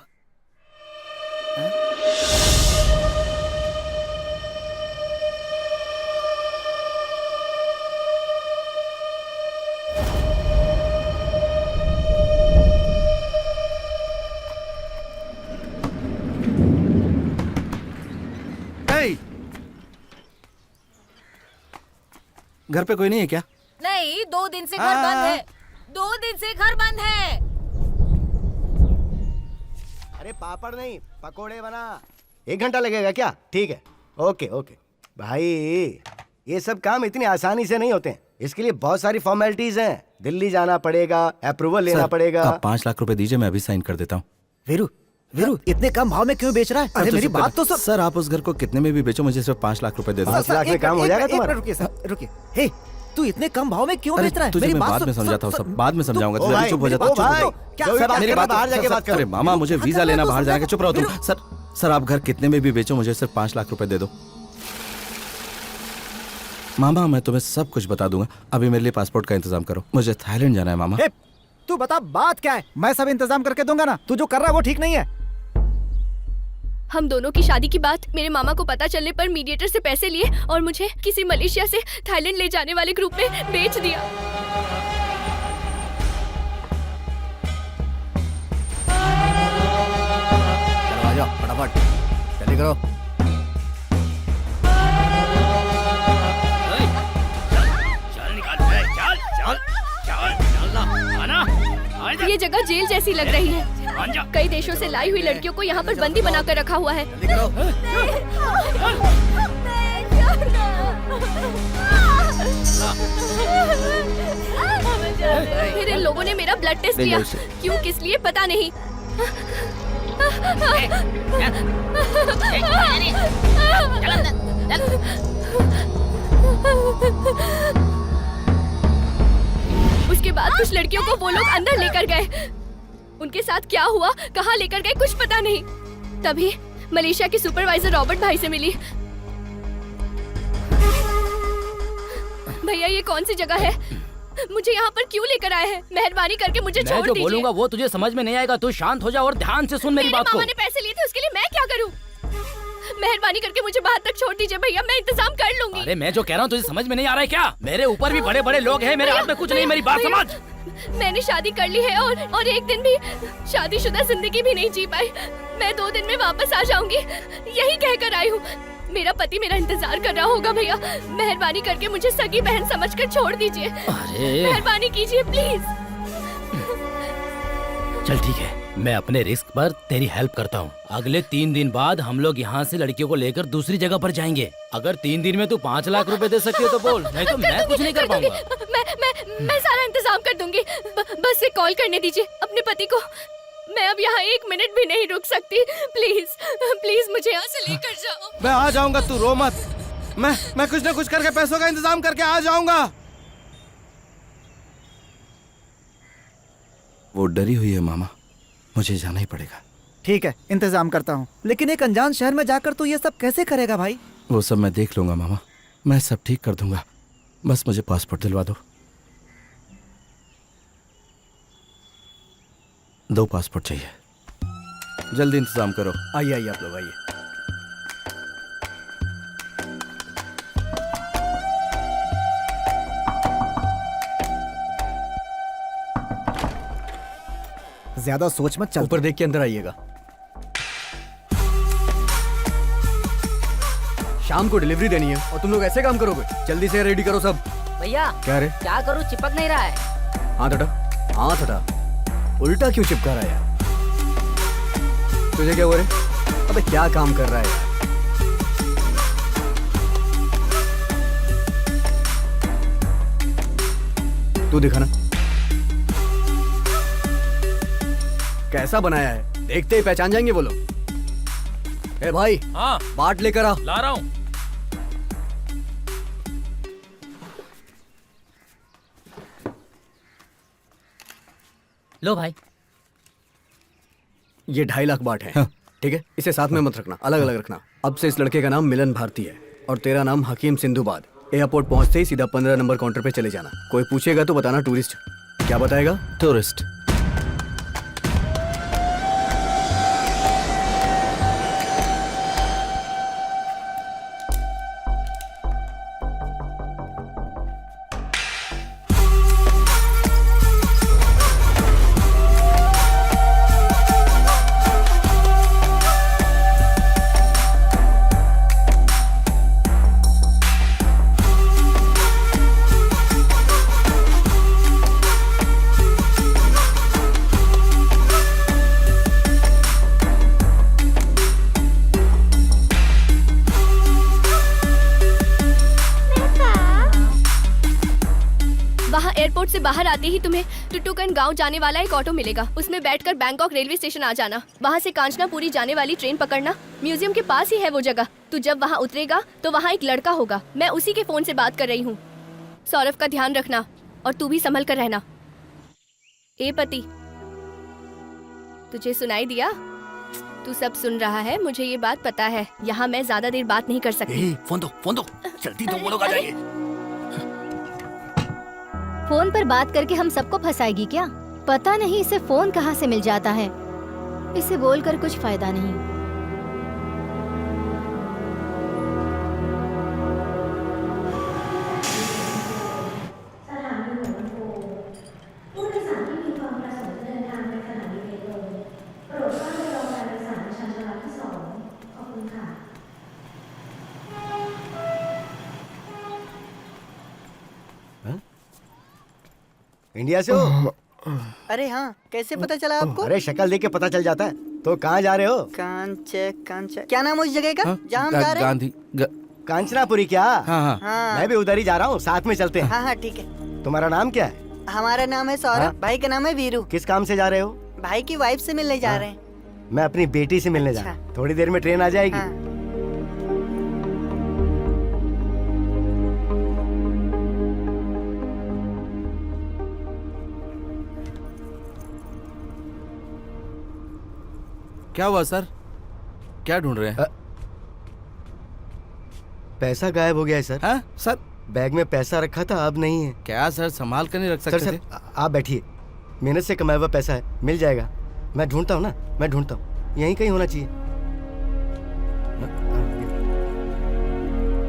घर पे कोई नहीं है क्या? नहीं, 2 दिन से घर बंद है। 2 दिन से घर बंद है। अरे पापड़ नहीं, पकोड़े बना। 1 घंटा लगेगा क्या? ठीक है, ओके ओके। भाई ये सब काम इतनी आसानी से नहीं होते हैं, इसके लिए बहुत सारी फॉर्मेलिटीज हैं। दिल्ली जाना पड़ेगा, अप्रूवल लेना पड़ेगा। आप 5 लाख रुपए दीजिए, मैं अभी साइन कर देता हूँ। वीरू, वीरू इतने कम भाव में क्यों बेच रहा है? अरे मेरी बात तो सुन। सर आप उस घर को कितने में भी बेचो, मुझे सिर्फ 5 लाख रुपए दे दो। 5 लाख में काम हो जाएगा तुम्हारा? रुकिए सर, रुकिए। हे, तू इतने कम भाव में क्यों बेच रहा है? तुझे मेरी मैं बात बाद में सुन, समझाता हूँ, सुन, सब बाद में समझाऊंगा। ओ तू भाई, चुप हो जा, ओ चुप हो भाई, जा। क्या मेरी बात बात कर, तो बाहर जाके सर, बात करो। अरे मामा मुझे वीजा लेना, बाहर जाके चुप रहो तुम। वीरू। सर आप घर कितने में भी बेचो, मुझे सिर्फ 5 लाख रुपए दे दो। मामा मैं तुम्हें सब कुछ बता दूंगा, अभी मेरे लिए पासपोर्ट का इंतजाम करो, मुझे थाईलैंड जाना है मामा। तू बता बात क्या है? मैं सब इंतजाम करके दूंगा ना। तू जो कर रहा है वो ठीक नहीं है। हम दोनों की शादी की बात मेरे मामा को पता चलने पर मीडिएटर से पैसे लिए और मुझे किसी मलेशिया से थाईलैंड ले जाने वाले ग्रुप में बेच दिया। चलो आ जाओ फटाफट, जल्दी करो। चल निकाल, चल चल चल चल आना। ये जगह जेल जैसी लग रही है। कई देशों से लाई हुई लड़कियों को यहाँ पर बंदी बनाकर रखा हुआ है। फिर इन लोगों ने मेरा ब्लड टेस्ट लिया, क्यों किस लिए पता नहीं। उसके बाद कुछ लड़कियों को वो लोग अंदर लेकर गए। उनके साथ क्या हुआ, कहाँ लेकर गए, कुछ पता नहीं। तभी मलेशिया के सुपरवाइजर रॉबर्ट भाई से मिली। भैया ये कौन सी जगह है? मुझे यहाँ पर क्यों लेकर आए हैं? मेहरबानी करके मुझे छोड़ दीजिए। मैं जो बोलूंगा वो तुझे समझ में नहीं आएगा। तू शांत हो जा और ध्यान से सुन मेरी बात को। मामा ने पैसे लिए थे, उसके लिए मैं क्या करूँ? मेहरबानी करके मुझे बाहर तक छोड़ दीजिए भैया, मैं इंतजाम कर लूंगी। अरे मैं जो कह रहा हूँ तुझे समझ में नहीं आ रहा है क्या? मेरे ऊपर भी बड़े बड़े लोग हैं, मेरे हाथ में कुछ नहीं। मेरी बात समझ। मैंने शादी कर ली है और एक दिन भी शादीशुदा जिंदगी भी नहीं जी पाई। मैं 2 दिन में वापस आ जाऊंगी, यही कहकर आई हूँ। मेरा पति मेरा इंतजार कर रहा होगा भैया, मेहरबानी करके मुझे सगी बहन समझकर छोड़ दीजिए। मेहरबानी कीजिए प्लीज। चल ठीक है, मैं अपने रिस्क पर तेरी हेल्प करता हूँ। अगले 3 दिन बाद हम लोग यहाँ से लड़कियों को लेकर दूसरी जगह पर जाएंगे। अगर 3 दिन में तू 5 लाख रुपए दे सकती है तो बोल, नहीं तो मैं कुछ नहीं कर पाऊंगा। मैं सारा इंतजाम कर दूंगी। बस एक कॉल करने दीजिए अपने पति को। मैं अब यहाँ 1 मिनट भी नहीं रुक सकती। प्लीज प्लीज मुझे यहाँ से लेकर जाओ। मैं आ जाऊंगा, तू रो मत। मैं कुछ ना कुछ करके पैसों का इंतजाम करके आ जाऊंगा। वो डरी हुई है मामा, मुझे जाना ही पड़ेगा। ठीक है, इंतजाम करता हूँ, लेकिन एक अनजान शहर में जाकर तू ये सब कैसे करेगा भाई? वो सब मैं देख लूंगा मामा, मैं सब ठीक कर दूंगा। बस मुझे पासपोर्ट दिलवा दो। 2 पासपोर्ट चाहिए, जल्दी इंतजाम करो। आइए आइए आप लोग आइए। ज्यादा सोच मत, चल ऊपर देख के अंदर आइएगा। शाम को डिलीवरी देनी है और तुम लोग ऐसे काम करोगे? जल्दी से रेडी करो सब। भैया क्या रे? क्या करूँ, चिपक नहीं रहा है। हाथ हटा, हाथ हटा। उल्टा क्यों चिपका रहा है यार? तुझे क्या हुआ रे? अबे क्या काम कर रहा है यार? तू दिखा ना कैसा बनाया है, देखते ही पहचान जाएंगे वो लोग। ए भाई, हाँ बाट लेकर आ। ला रहा हूँ। लो भाई, ये 2.5 लाख बाट है। ठीक है, इसे साथ में मत रखना, अलग अलग रखना। अब से इस लड़के का नाम मिलन भारती है और तेरा नाम हकीम सिंधुबाद। एयरपोर्ट पहुंचते ही सीधा 15 नंबर काउंटर पे चले जाना। कोई पूछेगा तो बताना टूरिस्ट। क्या बताएगा? टूरिस्ट। एयरपोर्ट से बाहर आते ही तुम्हें टुटुकन गांव जाने वाला एक ऑटो मिलेगा। उसमें बैठकर बैंकॉक रेलवे स्टेशन आ जाना। वहाँ से कांचनापुरी जाने वाली ट्रेन पकड़ना। म्यूजियम के पास ही है वो जगह। तू जब वहाँ उतरेगा तो वहाँ एक लड़का होगा। मैं उसी के फोन से बात कर रही हूँ। सौरभ का ध्यान रखना और तू भी संभल कर रहना। ए पति, तुझे सुनाई दिया? तू सब सुन रहा है, मुझे ये बात पता है। यहाँ मैं ज्यादा देर बात नहीं कर सकती। फोन दो जल्दी, तुम लोग आ जाइए। फोन पर बात करके हम सबको फंसाएगी क्या? पता नहीं इसे फोन कहाँ से मिल जाता है। इसे बोलकर कुछ फायदा नहीं। इंडिया से हो? अरे हाँ, कैसे पता चला आपको? अरे शक्ल देख के पता चल जाता है। तो कहाँ जा रहे हो? कांच क्या नाम है उस जगह का जहाँ हम जा रहे हैं? गांधी कांचनापुरी क्या? हाँ। मैं भी उधर ही जा रहा हूँ, साथ में चलते हैं। हाँ ठीक है। तुम्हारा नाम क्या है? हमारा नाम है सौरभ। भाई का नाम है वीरू। किस काम से जा रहे हो? भाई की वाइफ से मिलने जा रहे हैं। मैं अपनी बेटी से मिलने जा रहा हूँ। थोड़ी देर में ट्रेन आ जाएगी। क्या हुआ सर? क्या ढूंढ रहे हैं? पैसा गायब हो गया है सर। हाँ सर, बैग में पैसा रखा था, अब नहीं है। क्या सर, संभाल कर नहीं रख सकते सर, थे? आप बैठिए, मेहनत से कमाया हुआ पैसा है, मिल जाएगा। मैं ढूंढता हूँ ना, मैं ढूंढता हूँ, यहीं कहीं होना चाहिए।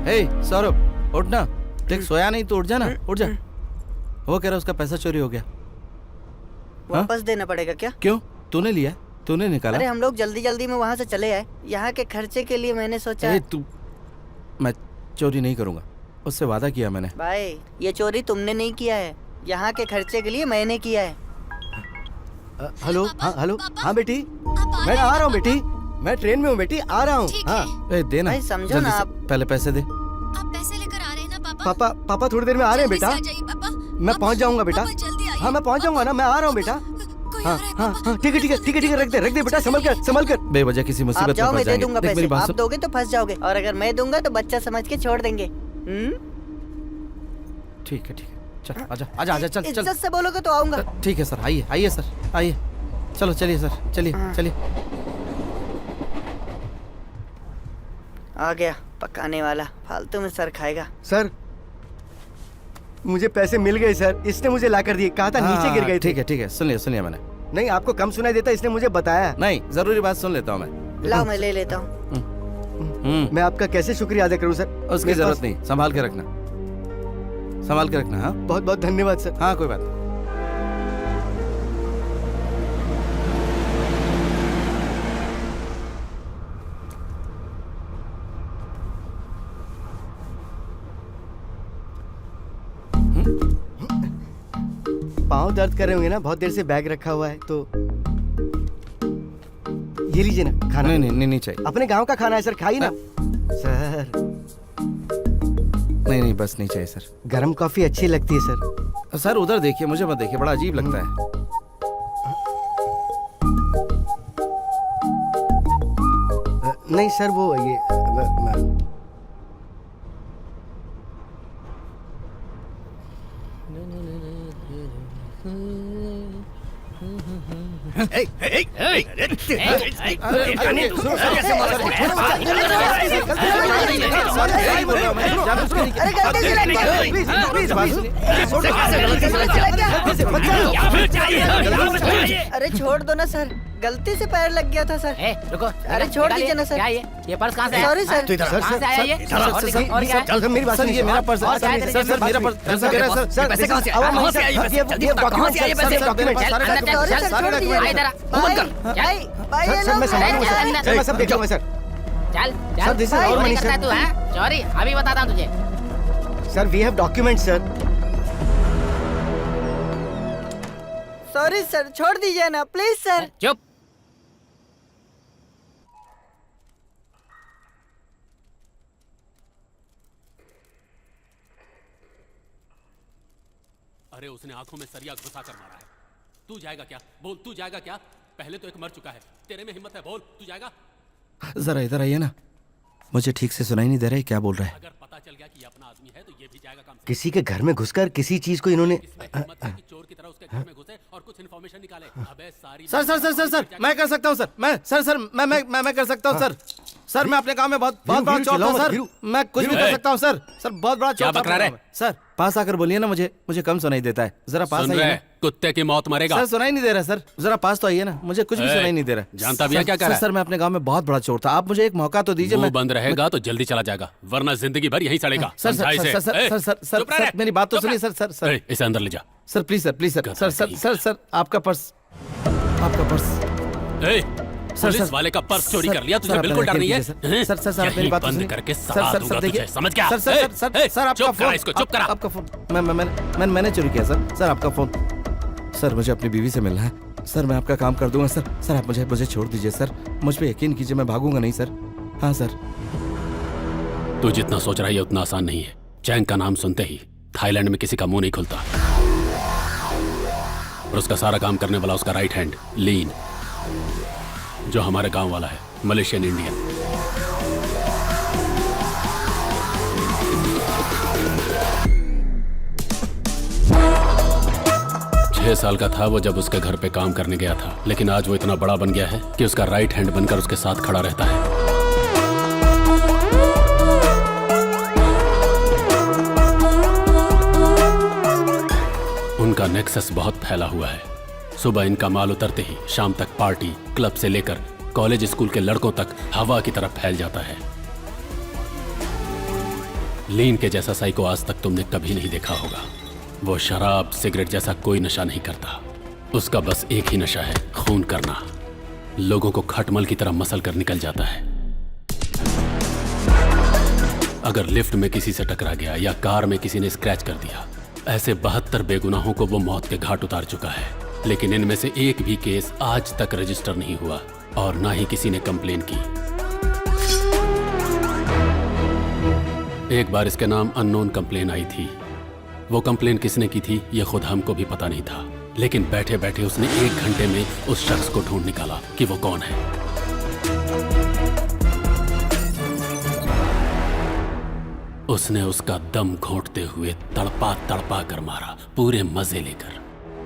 हे सौरभ, उठ ना। देख सोया नहीं तो उठ जा ना, उठ जा। वो कह रहा उसका पैसा चोरी हो गया। वापस देना पड़ेगा क्या? क्यों? तूने लिया? तूने निकाला? अरे हम लोग जल्दी जल्दी में वहाँ से चले आए। यहाँ के खर्चे के लिए मैंने सोचा। मैं चोरी नहीं करूँगा, उससे वादा किया मैंने। भाई ये चोरी तुमने नहीं किया है, यहाँ के खर्चे के लिए मैंने किया है। हेलो, हाँ हेलो, हाँ बेटी, मैं आ रहा हूँ बेटी, मैं ट्रेन में हूँ बेटी, आ रहा हूँ। हाँ देना, भाई समझो ना आप। पहले पैसे दे। आप पैसे लेकर आ रहे हैं ना पापा? पापा थोड़ी देर में आ रहे हैं बेटा। मैं पहुँच जाऊंगा बेटा। हाँ मैं पहुँच जाऊंगा ना, मैं आ रहा हूँ बेटा। हाँ ठीक है, रख दे बेटा, संभल कर। बेवजह किसी मुसीबत में जाओ, मैं दे जाएंगे। दूंगा देख मेरी पैसे। बात आप सुन। दोगे तो फंस जाओगे, और अगर मैं दूंगा तो बच्चा समझ के छोड़ देंगे। ठीक है, चल आजा, चल। इज्जत से बोलोगे तो आऊंगा। ठीक है सर, आइए सर, आइए। चलो चलिए सर, चलिए। आ गया पकाने वाला, फालतू में सर खाएगा। सर मुझे पैसे मिल गए सर, इसने मुझे ला कर दिए, कहा था नीचे गिर गए। ठीक है, सुन लिया मैंने। नहीं आपको कम सुनाई देता, इसने मुझे बताया। नहीं, जरूरी बात सुन लेता हूँ मैं। लाओ मैं ले लेता हूँ। मैं आपका कैसे शुक्रिया अदा करूँ सर? उसकी जरूरत नहीं, संभाल के रखना। हाँ। बहुत बहुत धन्यवाद सर। हाँ कोई बात नहीं। पाँव दर्द कर रहे होंगे ना, बहुत देर से बैग रखा हुआ है, तो ये लीजिए ना खाना। नहीं चाहिए। अपने गांव का खाना है सर, खाइए ना। सर नहीं बस नहीं चाहिए सर। गरम कॉफी अच्छी लगती है सर। सर उधर देखिए, मुझे मत देखिए, बड़ा अजीब लगता है। नहीं सर, वो ये अरे छोड़ दो ना सर, गलती से पैर लग गया था सर। रुको, अरे छोड़ दीजिए ना सर। ये पर्स कहाँ से आया? Sorry sir. कहाँ से आया ये? और क्या है? मेरी बात सर ये मेरा पर्स है। सर मेरा पर्स सर पैसे कहाँ से आए? ये डॉक्यूमेंट सॉरी सर, छोड़ दीजिए। सर मैं संभालूंगा सर, मैं सब देख लूंगा सर। चल sir, this is our money, करता है sir. तू, हैं? चोरी अभी बताता हूँ तुझे। Sir we have document sir. Sorry sir, छोड़ दीजिए ना प्लीज सर। चुप। अरे उसने आंखों में सरिया घुसा कर मारा है। तू जाएगा क्या? बोल, तू जाएगा क्या? पहले तो एक मर चुका है, तेरे में हिम्मत है, बोल तू जाएगा? जरा इधर आइए ना, मुझे ठीक से सुनाई नहीं दे रहा है क्या बोल रहा है। अगर पता चल गया कि ये अपना आदमी है तो ये भी जाएगा काम से। किसी के घर में घुसकर किसी चीज को इन्होंने इसमें हिम्मत है कि चोर की तरह उसके घर में घुसे और कुछ इन्फॉर्मेशन निकाले। अबे सारी sir sir sir sir sir मैं कर सकता हूँ सर, मैं कर सकता हूँ सर मैं अपने काम में बहुत बड़ा चोर हूँ सर, मैं कुछ भी कर सकता हूँ सर बहुत बड़ा क्या चोर बकरा रहे? सर पास आकर बोलिए ना, मुझे कम सुनाई देता है, जरा पास सुन आइए रहे? ना। कुत्ते की मौत मरेगा। सर सुनाई नहीं दे रहा सर, जरा पास तो आइए ना, मुझे कुछ भी सुनाई नहीं दे रहा। जानता भी है क्या कर रहा है? सर मैं अपने गांव में बहुत बड़ा चोर था, आप मुझे एक मौका तो दीजिए। मुंह बंद रहेगा तो जल्दी चला जाएगा, वरना जिंदगी भर यहीं सड़ेगा। सर समझा इसे? सर मेरी बात तो सुनिए सर इसे अंदर ले जा। सर प्लीज सर आपका पर्स पुलिस वाले का पर्स चोरी कर लिया, तुझे बिल्कुल डर नहीं है? सर मेरी बात बंद करके सलाह दूंगा तुझे, समझ गया? सर आपका फोन, इसको चुप करा। आपका फोन मैंने चोरी किया सर आपका फोन। सर मुझे अपनी बीवी से मिलना है सर, मैं आपका काम कर दूंगा सर आप मुझे छोड़ दीजिए सर, मुझ पे यकीन कीजिए, मैं भागूंगा नहीं सर। हाँ सर। तू जितना सोच रहा है उतना आसान नहीं है। चैंग का नाम सुनते ही थाईलैंड में किसी का मुंह नहीं खुलता, और उसका सारा काम करने वाला उसका राइट हैंड लीन, जो हमारे गांव वाला है, मलेशियन इंडियन। छह साल का था वो जब उसके घर पे काम करने गया था, लेकिन आज वो इतना बड़ा बन गया है कि उसका राइट हैंड बनकर उसके साथ खड़ा रहता है। उनका नेक्सस बहुत फैला हुआ है। सुबह इनका माल उतरते ही शाम तक पार्टी, क्लब से लेकर कॉलेज स्कूल के लड़कों तक हवा की तरफ फैल जाता है। लीन के जैसा साइको आज तक तुमने कभी नहीं देखा होगा। वो शराब सिगरेट जैसा कोई नशा नहीं करता, उसका बस एक ही नशा है, खून करना। लोगों को खटमल की तरह मसल कर निकल जाता है। अगर लिफ्ट में किसी से टकरा गया या कार में किसी ने स्क्रैच कर दिया, ऐसे 72 बेगुनाहों को वो मौत के घाट उतार चुका है, लेकिन इनमें से एक भी केस आज तक रजिस्टर नहीं हुआ और ना ही किसी ने कंप्लेन की। एक बार इसके नाम अननोन कंप्लेन आई थी। वो कंप्लेन किसने की थी ये खुद हमको भी पता नहीं था, लेकिन बैठे बैठे उसने 1 घंटे में उस शख्स को ढूंढ निकाला कि वो कौन है। उसने उसका दम घोंटते हुए तड़पा तड़पा कर मारा, पूरे मजे लेकर।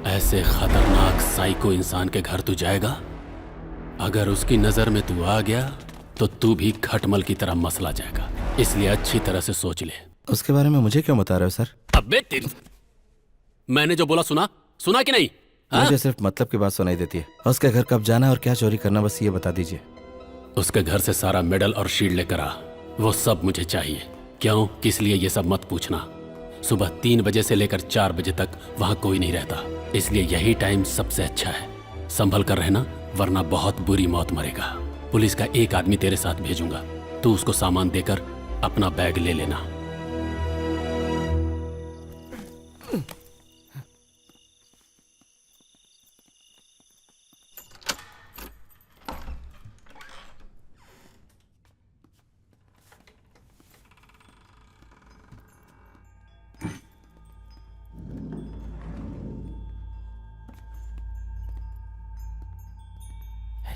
ऐसे खतरनाक साइको इंसान के घर तू जाएगा? अगर उसकी नजर में तू आ गया तो तू भी खटमल की तरह मसला जाएगा, इसलिए अच्छी तरह से सोच ले। उसके बारे में मुझे क्यों बता रहे हो सर? अबे तेरी, मैंने जो बोला सुना कि नहीं? मुझे सिर्फ मतलब की बात सुनाई देती है। उसके घर कब जाना और क्या चोरी करना, बस ये बता दीजिए। उसके घर से सारा मेडल और शील्ड लेकर आ, वो सब मुझे चाहिए। क्यों, किस लिए ये सब मत पूछना। सुबह 3 बजे से लेकर 4 बजे तक वहां कोई नहीं रहता, इसलिए यही टाइम सबसे अच्छा है। संभल कर रहना, वरना बहुत बुरी मौत मरेगा। पुलिस का एक आदमी तेरे साथ भेजूंगा, तू उसको सामान देकर अपना बैग ले लेना।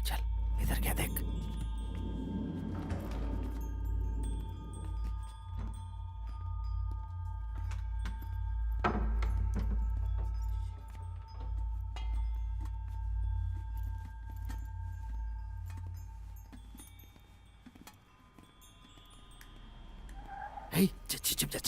चल इधर क्या देख। छिप जा।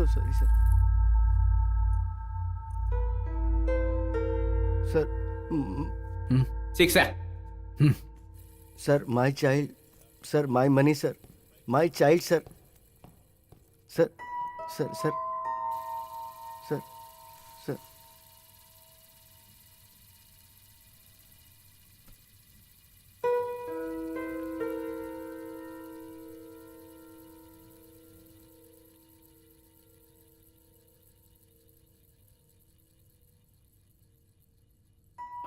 Sorry sir. Sir my child sir, my money sir, my child sir, sir sir sir sir sir.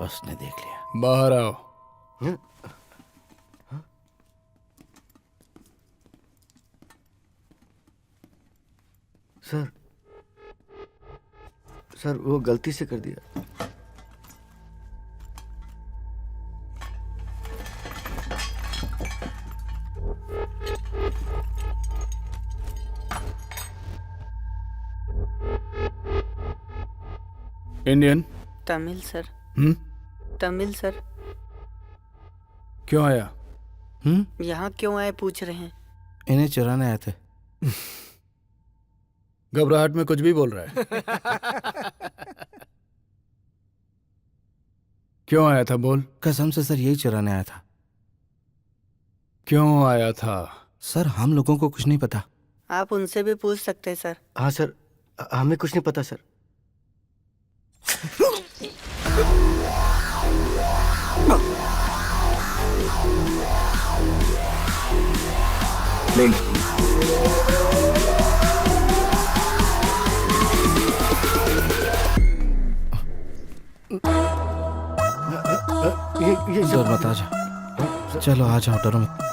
उसने देख लिया। बाहर आओ। सर सर वो गलती से कर दिया। Indian? Tamil sir. Tamil sir. क्यों आया? यहाँ क्यों आए पूछ रहे हैं। इन्हें चुराने आए थे। घबराहट में कुछ भी बोल रहा है। क्यों आया था बोल। कसम से सर यही चुराने आया था। क्यों आया था? सर हम लोगों को कुछ नहीं पता। आप उनसे भी पूछ सकते हैं सर। हाँ सर हमें कुछ नहीं पता सर। ये डर मत, आ जाओ। चलो आ जाओ, डरो मत।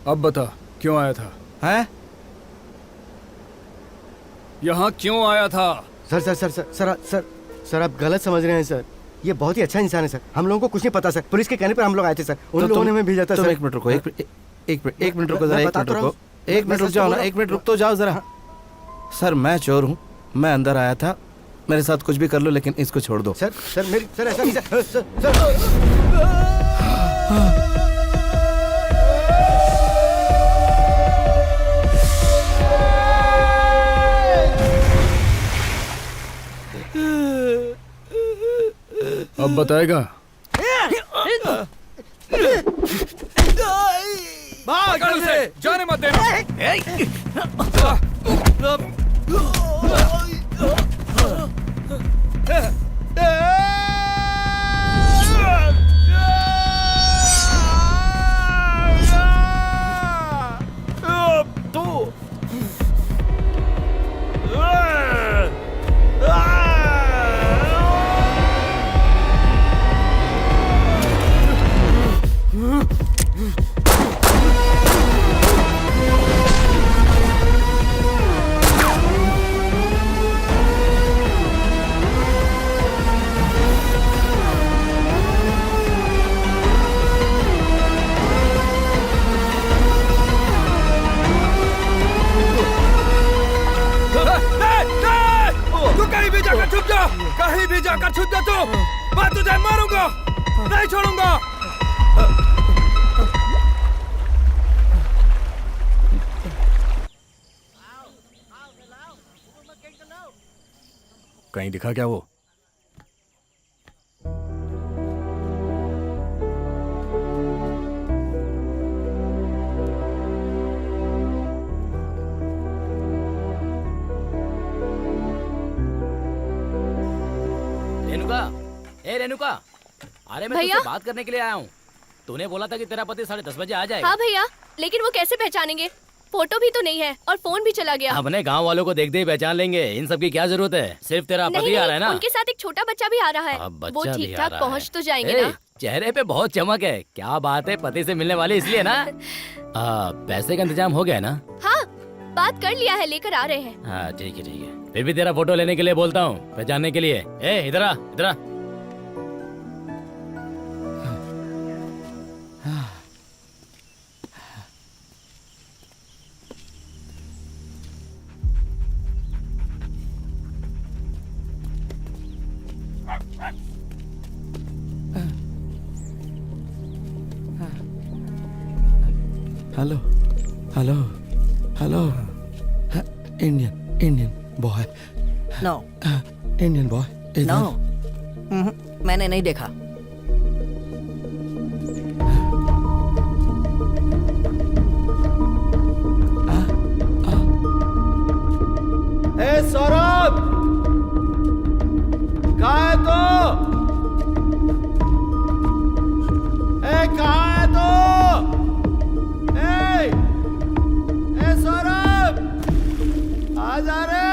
अब बता क्यों आया था? हैं? यहाँ क्यों आया था? Sir sir sir sir sir sir sir आप गलत समझ रहे हैं सर। ये बहुत ही अच्छा इंसान है सर। हम लोगों को कुछ नहीं पता सर। पुलिस के कहने पर हम लोग आए थे सर। उन लोगों ने हमें भेजा था सर। एक मिनट रुको, एक मिनट रुको जरा, एक मिनट रुको, एक मिनट रुक जाओ ना, एक मिनट रुक तो जाओ जरा। सर मैं चोर हूँ, मैं अंदर आया था, मेरे साथ कुछ भी कर लो लेकिन इसको छोड़ दो। सर सर मेरी सर ऐसा नहीं सर। अब बताएगा? पकड़ उसे, जाने मत देना। कहीं भी जाकर छुप जा तू, मैं तुझे मारूंगा, नहीं छोड़ूंगा। कहीं दिखा क्या वो? रेनुका, ए रेनुका, अरे मैं तुझसे बात करने के लिए आया हूँ। तूने बोला था कि तेरा पति 10:30 बजे आ जाएगा। हाँ भैया, लेकिन वो कैसे पहचानेंगे? फोटो भी तो नहीं है और फोन भी चला गया। अपने गांव वालों को देखते ही पहचान लेंगे, इन सब की क्या जरूरत है? सिर्फ तेरा पति आ रहा है ना? उनके साथ एक छोटा बच्चा भी आ रहा है, वो ठीक ठाक पहुँच तो जाएंगे ना? चेहरे पे बहुत चमक है, क्या बात है, पति से मिलने वाली इसलिए ना? पैसे का इंतजाम हो गया ना? हाँ, बात कर लिया है, लेकर आ रहे हैं। हाँ ठीक है ठीक है, फिर भी तेरा फोटो लेने के लिए बोलता हूँ, पहचानने के लिए। ए इधर आ, इधर आ। Hello hello hello Indian boy no Indian boy no मैंने नहीं देखा। ए सौरभ, कहाँ है तू? ए कहाँ है तू? ए सौरभ, आ जा रे।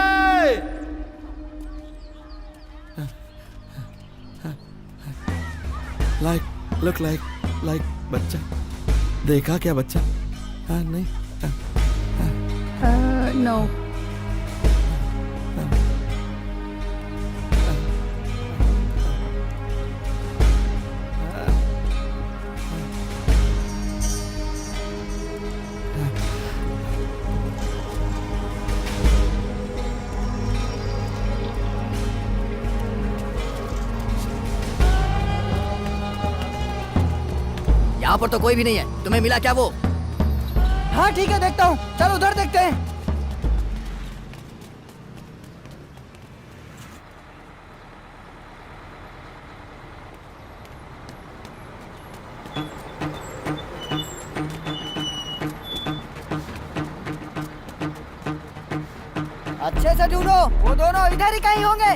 लुक लाइक बच्चा। देखा क्या बच्चा? हाँ नहीं नो यहाँ पर तो कोई भी नहीं है। तुम्हें मिला क्या वो? हाँ ठीक है, देखता हूँ। चलो उधर देखते हैं। अच्छे से ढूंढो, वो दोनों इधर ही कहीं होंगे।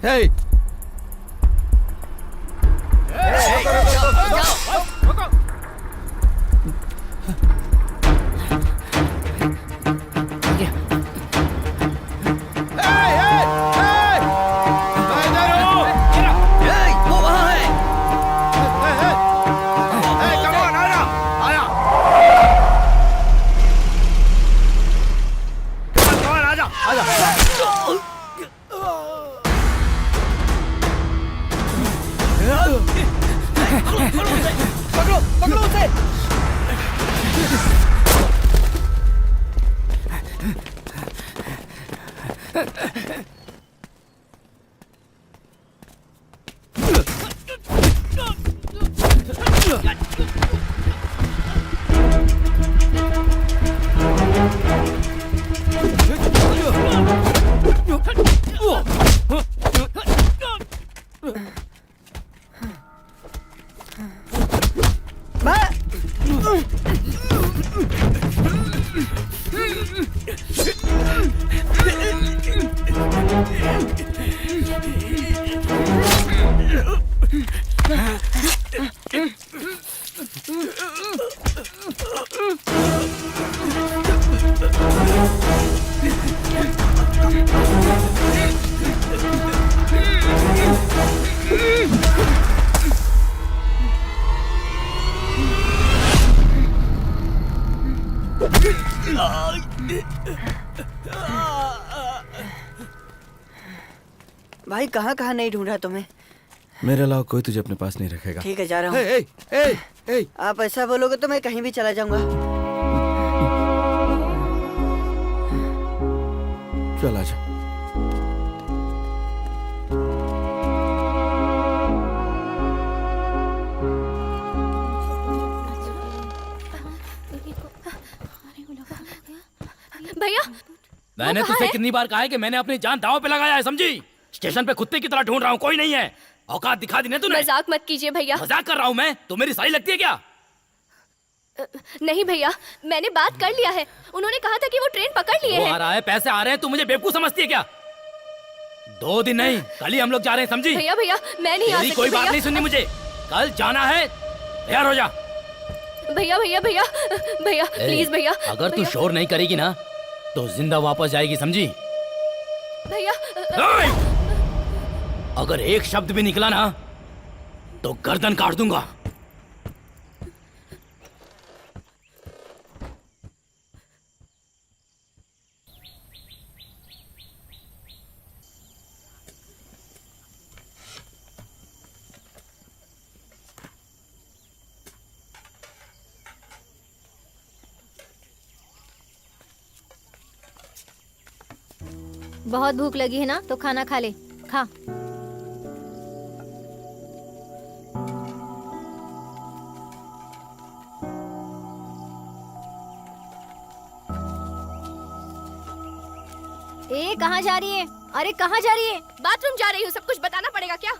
Hey! पकड़ो उसे। भाई कहाँ कहाँ नहीं ढूंढा तुम्हें? मेरे अलावा कोई तुझे अपने पास नहीं रखेगा। ठीक है, जा रहा हूँ। आप ऐसा बोलोगे तो मैं कहीं भी चला जाऊंगा। चल आजा। भैया, मैंने तुझसे कितनी बार कहा है कि मैंने अपनी जान दांव पे लगाया है, समझी? स्टेशन पे कुत्ते की तरह ढूंढ रहा हूँ, कोई नहीं है। औकात दिखा दी ना तूने। मजाक मत कीजिए भैया। मजाक कर रहा हूँ मैं? तू मेरी साली लगती है क्या? नहीं भैया, मैंने बात कर लिया है। उन्होंने कहा था कि वो ट्रेन पकड़ लिए वो हैं। आ रहा है, पैसे आ रहे हैं, तू मुझे बेवकूफ समझती है क्या? 2 दिन नहीं, कल ही हम लोग जा रहे हैं, समझी? भैया भैया, मैं नहीं आ सकती। कोई बात नहीं सुननी मुझे। कल जाना है, तैयार हो जा। भैया भैया भैया भैया प्लीज भैया। अगर तू शोर नहीं करेगी ना तो जिंदा वापस जाएगी, समझी? भैया अगर एक शब्द भी निकला ना तो गर्दन काट दूंगा। बहुत भूख लगी है ना, तो खाना खा ले, खा। ए, कहाँ जा रही है? अरे कहाँ जा रही है? बाथरूम जा रही हूँ, सब कुछ बताना पड़ेगा क्या?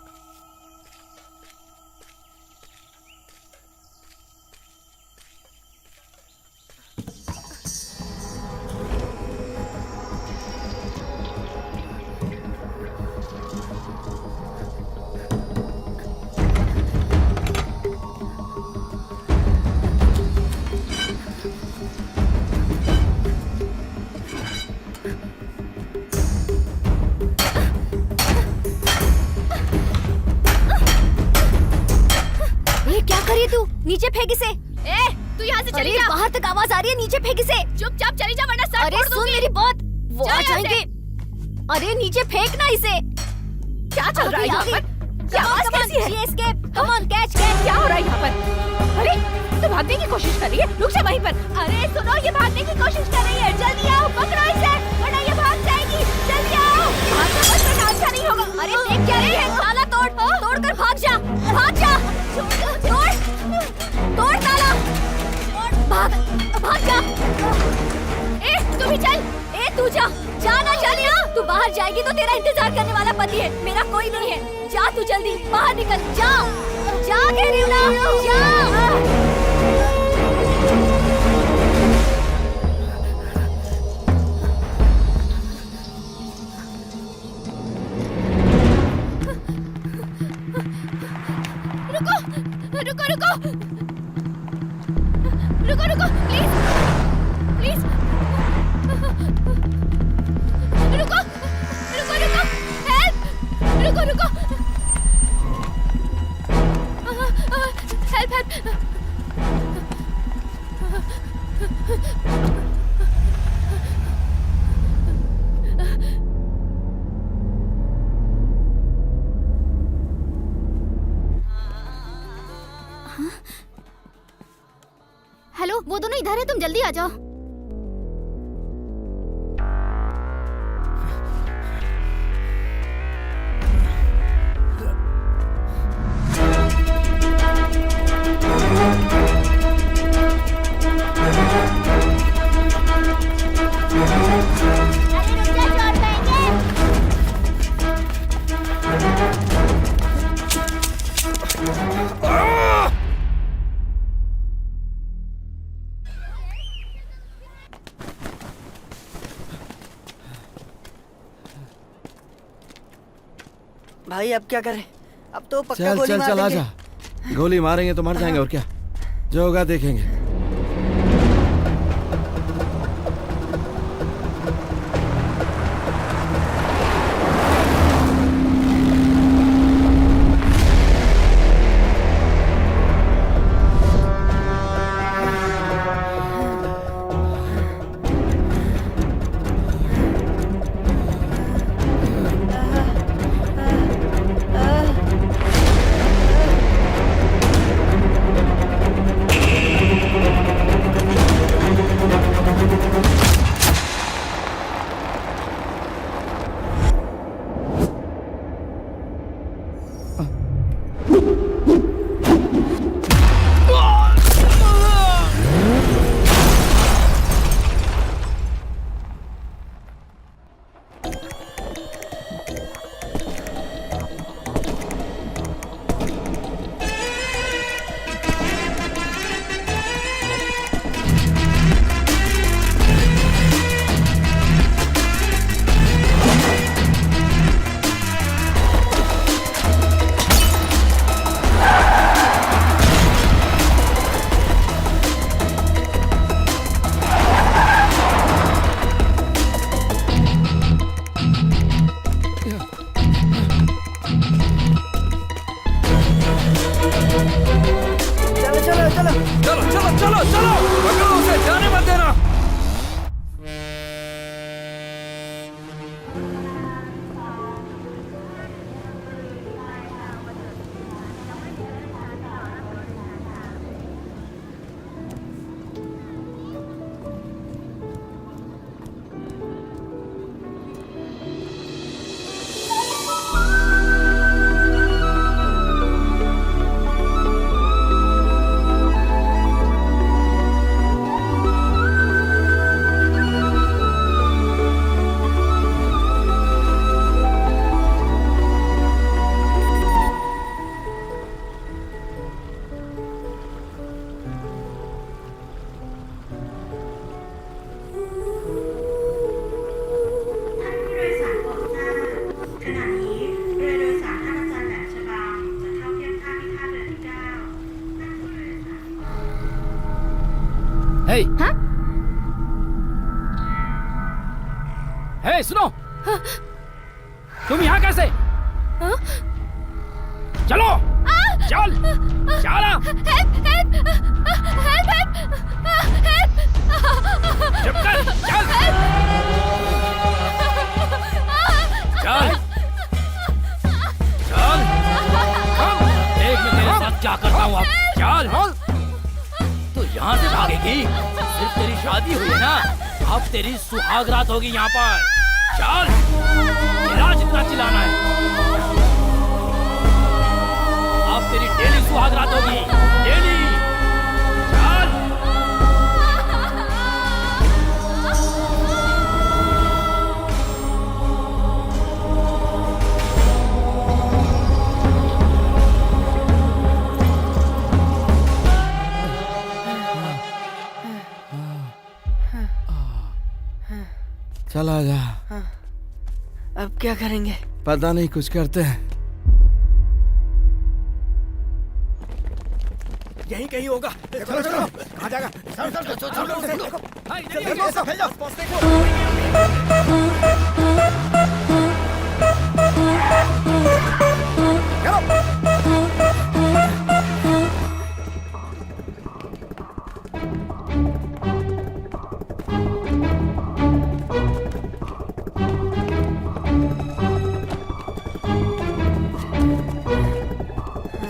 नीचे फेंक इसे। ए, तू यहाँ से चली जा। बाहर तक आवाज आ रही है, नीचे फेंक इसे। चुपचाप चली जा वरना सर अरे फोड़ सुन दूंगी। मेरी बात, वो आ जाएंगे। अरे नीचे फेंकना इसे। क्या चल रहा है यहाँ पर? क्या आवाज कैसी है? Escape, come on, catch catch. क्या हो रहा है यहाँ पर? अरे तो भागने की कोशिश कर रही है, रुक जा वहीं पर। अरे सुनो, ये भागने की कोशिश कर रही है, जल्दी आओ, पकड़ो इसे वरना ये भाग जाएगी। जल्दी आओ, भागना बस वरना अच्छा नहीं होगा। अरे देख क्या रही है? ताला तोड़, तोड़कर भाग जा, भाग जा। तोड़, तोड़ ताला, भाग, भाग जा। ए, तू भी चल। ए, तू जा, जा ना जानिया। तू बाहर जाएगी तो तेरा इंतजार करने वाला पति है, मेरा कोई नहीं है। जा तू जल्दी बाहर निकल, जा, जा कह रही हूँ ना, जा। रुको, रुको, रुको, रुको, प्लीज, प्लीज, रुको, रुको, रुको, हेल्प, रुको, रुको, हेल्प, हेल्प। हेलो, वो दोनों इधर है, तुम जल्दी आ जाओ। भाई अब क्या करें? अब तो पक्का चल गोली चल मार चल, देंगे। आजा। गोली मारेंगे तो मर जाएंगे, और क्या, जो होगा देखेंगे। हे हाँ? हे सुनो, तुम यहाँ कैसे? हाँ? चलो, चल, चला। चुप कर, चल, चल, चल, देख मैं तेरे साथ क्या करता हूँ अब। चल, तू यहाँ से भागेगी? सिर्फ तेरी शादी हुई है ना, अब तेरी सुहागरात होगी यहाँ पर। चल, मेरा जितना चिल्लाना है। अब तेरी डेली सुहागरात होगी, डेली। चल। चला जा। अब क्या करेंगे? पता नहीं, कुछ करते हैं। यहीं कहीं होगा। चलो चलो, कहाँ जाएगा? चलो चलो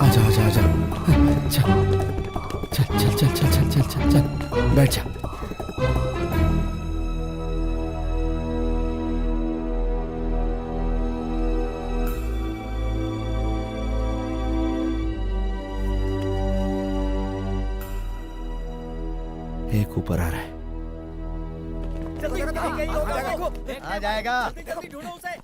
आजा आजा आजा, चल चल चल चल चल चल चल चल, बैठ जा। एक ऊपर आ रहा है। आ जाएगा। जल्दी ढूंढो उसे।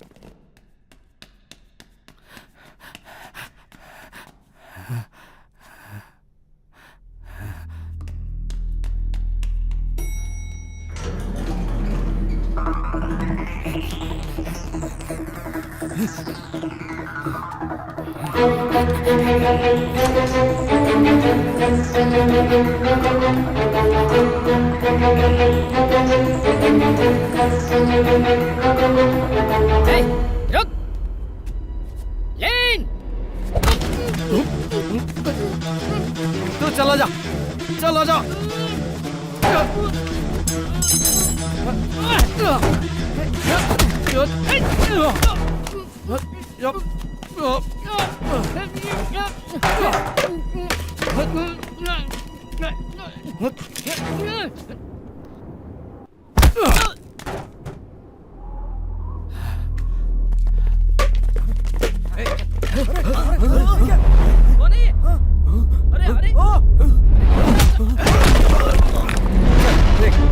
हे, रुक! लेन! तू चला जा, चला जा।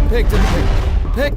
फेंक जल्दी, फेंक।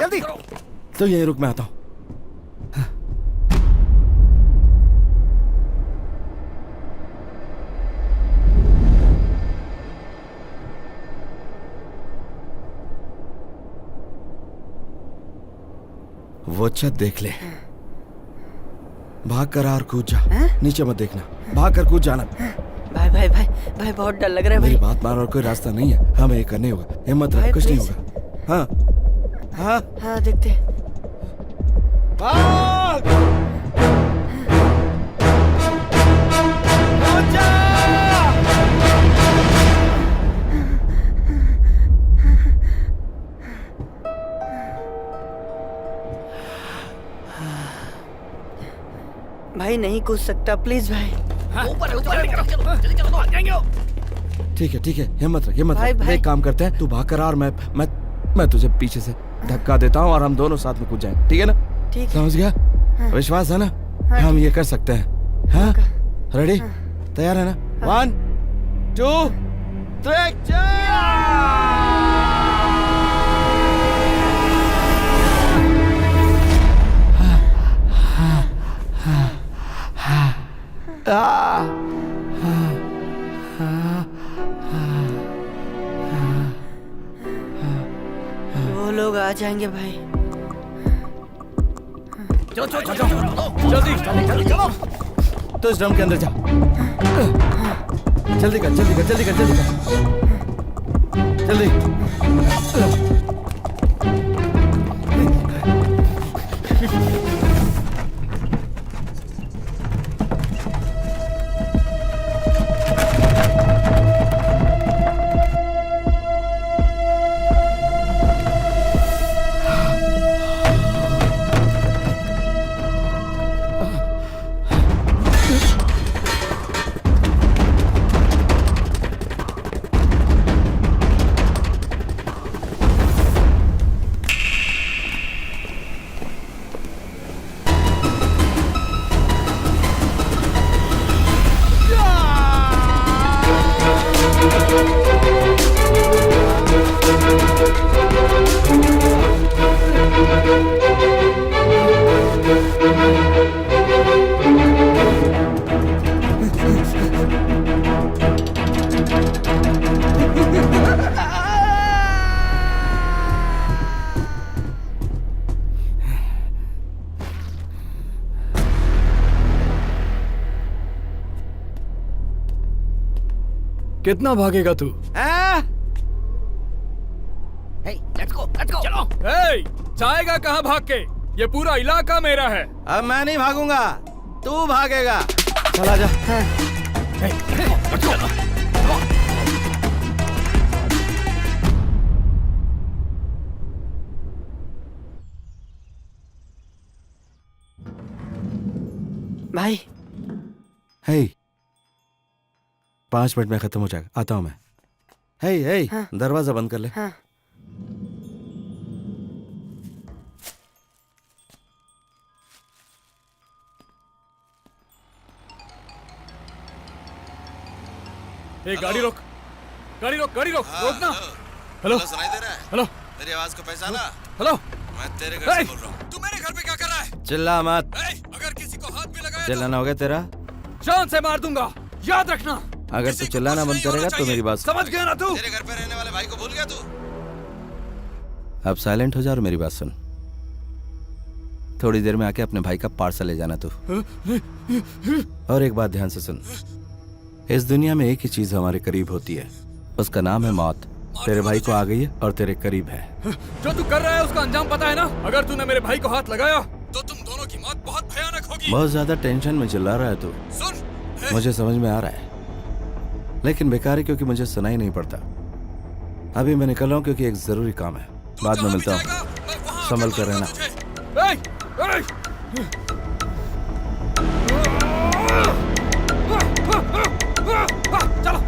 जल्दी। तो यही रुक, मैं आता हूँ। वो छत देख ले, भाग कर और कूद जा। नीचे मत देखना, भाग कर कूद जाना। भाई भाई भाई भाई, बहुत डर लग रहा है भाई। मेरी बात मान, और कोई रास्ता नहीं है, हमें ये करने होगा। हिम्मत रख, कुछ नहीं होगा। हाँ हाँ हाँ, देखते हैं। भाग! भाई नहीं कूद सकता, प्लीज भाई। ऊपर जल्दी चलो, भाग जाएंगे। ठीक है, हिम्मत रख, हिम्मत भाई, रख। भाई। एक काम करते हैं, तू भाग कर और मैं तुझे पीछे से धक्का देता हूँ और हम दोनों साथ में कूद जाएंगे, ठीक है ना? ठीक है। समझ गया? विश्वास है ना? हम ये कर सकते हैं। हाँ रेडी तैयार है ना 1 2 3 वो लोग आ जाएंगे भाई। चलो चलो चलो जल्दी जल्दी चलो। तो इस ड्रम के अंदर जा। जल्दी कर जल्दी कर जल्दी कर जल्दी कर जल्दी। कितना भागेगा तू? लेट्स गो चलो। जाएगा कहाँ भाग के? ये पूरा इलाका मेरा है। अब मैं नहीं भागूंगा, तू भागेगा। चला जा। भाई 5 मिनट में खत्म हो जाएगा, आता हूं मैं। हाँ। दरवाजा बंद कर ले। हाँ। गाड़ी रोक गाड़ी रोक गाड़ी रोक रोकना। हेलो सुनाई दे रहा है? हेलो मेरी आवाज को पहचाना? हेलो मैं तेरे घर से बोल रहा हूँ। तू मेरे घर पे क्या कर रहा है? चिल्ला मत। अगर किसी को हाथ भी लगाया चिल्लाना हो गया तेरा? जान से मार दूंगा, याद रखना। अगर तू चिल्लाना बंद करेगा तो मेरी बात समझ गया ना तू? तेरे घर पे रहने वाले भाई को भूल गया तू? अब साइलेंट हो जा और मेरी बात सुन। थोड़ी देर में आके अपने भाई का पार्सल ले जाना तू। और एक बात ध्यान से सुन, इस दुनिया में एक ही चीज हमारे करीब होती है, उसका नाम है मौत। तेरे भाई को आ गई है और तेरे करीब है। जो तू कर रहा है उसका अंजाम पता है ना? अगर तूने मेरे भाई को हाथ लगाया तो तुम दोनों की मौत बहुत भयानक होगी। बहुत ज्यादा टेंशन में चिल्ला रहा है तू। सुन, मुझे समझ में आ रहा है, लेकिन बेकार है क्योंकि मुझे सुनाई नहीं पड़ता। अभी मैं निकल रहा हूँ क्योंकि एक जरूरी काम है, बाद में मिलता हूँ। संभल कर रहना। चलो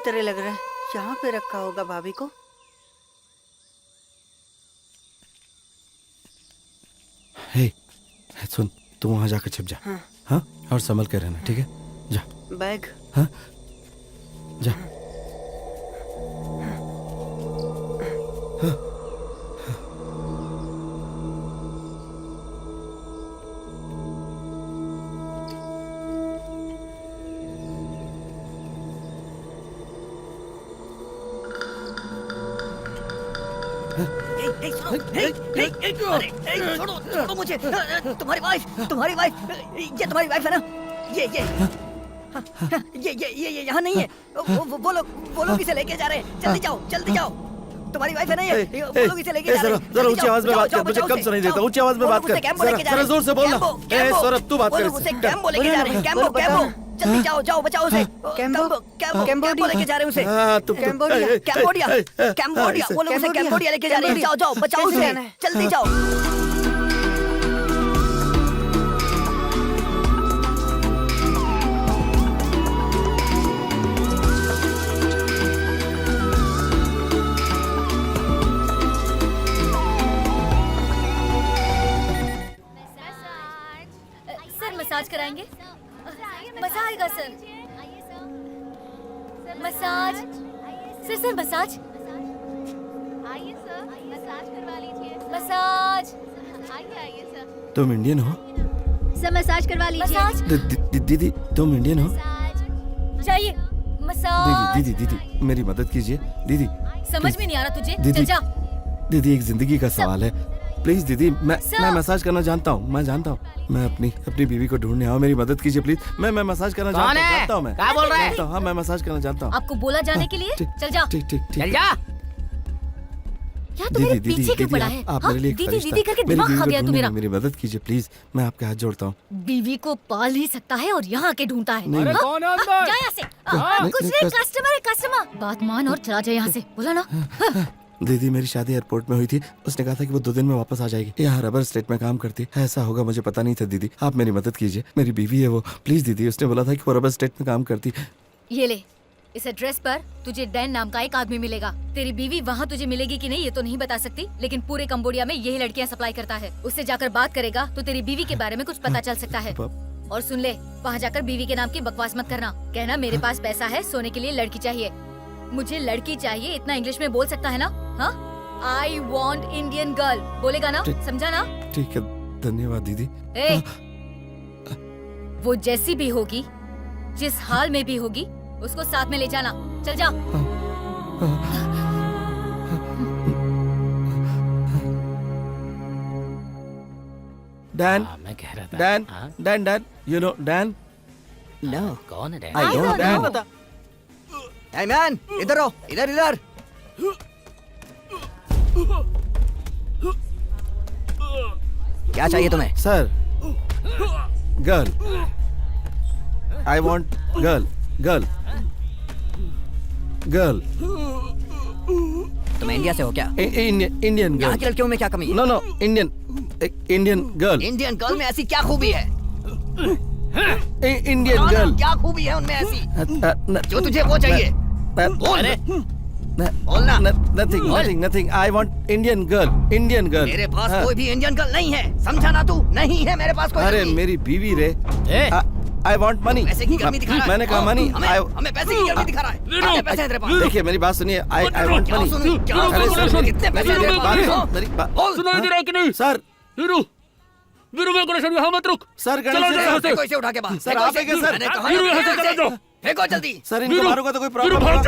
तरह लग रहा है, यहाँ पे रखा होगा भाभी को। हे, सुन, तू वहां जाकर छिप जा। हाँ। हाँ, और संभल के रहना, ठीक है? जा। बैग। हाँ, जा। हाँ। छोड़ो छोड़ो मुझे। तुम्हारी वाइफ ये तुम्हारी वाइफ है ना? ये यहाँ नहीं है। वो लोग इसे लेके जा रहे हैं। जल्दी जाओ। तुम्हारी वाइफ है ना ये? वो लोग इसे लेके जा रहे हैं। जरा ऊंची आवाज में बात कर, मुझे कम सुनाई देता। ऊंची आवाज में बात कर, जरा जोर से बोलना। सौरभ, तू बात कर। उसे कैम्बो लेके जा रहे हैं। कैम्बो जल्दी जाओ बचाओ उसे। कैम्बो लेके जा रहे हैं उसे। कैम्बोडिया वो लोग उसे कैम्बोडिया लेके जा रहे हैं। जाओ बचाओ उसे, जल्दी जाओ। सर मसाज कराएंगे? मजा आएगा सर। Massage sir massage. आइए सर, मसाज करवा लीजिए। मसाज। आइए सर। तुम इंडियन हो? सर मसाज करवा लीजिए। दीदी, तुम इंडियन हो? चाहिए मसाज। दीदी, मेरी मदद कीजिए। दीदी, समझ में नहीं आ रहा तुझे? दीदी, चल जा। दीदी, एक जिंदगी का सवाल है। प्लीज दीदी, मैं मसाज करना जानता हूँ। मैं अपनी बीवी को ढूंढने आऊँ, मेरी मदद कीजिए प्लीज। मैं मसाज करना जानता हूँ। क्या बोल रहा है? हाँ, मैं मसाज करना जानता हूँ। आपको बोला जाने के लिए? चल जा। ठीक। चल जा। क्या तू मेरे पीछे क्यों पड़ा है? आप मेरे लिए एक दीदी करके दिमाग खा गया तू मेरा। मेरी मदद कीजिए प्लीज, मैं आपके हाथ जोड़ता हूँ। बीवी को पाल ही सकता है और यहाँ के ढूंढता है। नहीं, हाँ? कौन है अंदर? जा यहाँ से। कुछ नहीं, कस्टमर। बात मान और चला जाए यहाँ से। बोला ना। दीदी, मेरी शादी एयरपोर्ट में हुई थी। उसने कहा था कि वो 2 दिन में वापस आ जाएगी। यहाँ रबर स्टेट में काम करती है। ऐसा होगा मुझे पता नहीं था। दीदी, आप मेरी मदद कीजिए। मेरी बीवी है वो। प्लीज दीदी, उसने बोला था कि वो रबर स्टेट में काम करती। ये ले, इस एड्रेस पर तुझे डैन नाम का एक आदमी मिलेगा। तेरी बीवी वहाँ तुझे मिलेगी कि नहीं ये तो नहीं बता सकती, लेकिन पूरे कंबोडिया में यही लड़कियाँ सप्लाई करता है। उससे जाकर बात करेगा तो तेरी बीवी के बारे में कुछ पता चल सकता है। और सुन ले, वहाँ जाकर बीवी के नाम की बकवास मत करना। कहना मेरे पास पैसा है, सोने के लिए लड़की चाहिए। मुझे लड़की चाहिए, इतना इंग्लिश में बोल सकता है ना? हाँ, I want Indian girl बोलेगा ना? समझा ना? ठीक है, धन्यवाद दीदी। वो जैसी भी होगी, जिस हाल में भी होगी, उसको साथ में ले जाना। चल जा। डैन, मैं कह रहा था। Dan, you know Dan? No. कौन है? I don't Dan. Hey man, इधर आओ, इधर। क्या चाहिए तुम्हें? Sir, girl. I want girl. तुम इंडिया से हो क्या? Indian girl. यहाँ की लड़कियों में क्या कमी है? No, Indian girl. Indian girl में ऐसी क्या खूबी है? Indian girl. क्या खूबी है उनमें ऐसी जो तुझे वो चाहिए? बोलना। Nothing. I want Indian girl. मेरे पास कोई भी इंडियन गर्ल नहीं है, समझा ना तू? नहीं है मेरे पास कोई। अरे मेरी बीवी रे। I want money. पैसे की गर्मी दिखा रहा है। मैंने कहा money. हमें पैसे की गर्मी दिखा रहा है। कितने पैसे हैं तेरे पास? देखिए, मेरी बात सुनिए। I want money. अरे सर, कितने पैसे हैं तेरे पास? सुनाई दे रहा है कि नहीं? सर, वीरू मेरे को यहाँ मत रुक। सर, फेंको इसे उठा के बाहर। सर, आप है सर? मैंने कहा वीरू यहाँ से चला जाओ। फेंको जल्दी। सर, इनको मारूंगा तो कोई प्रॉब्लम होगा?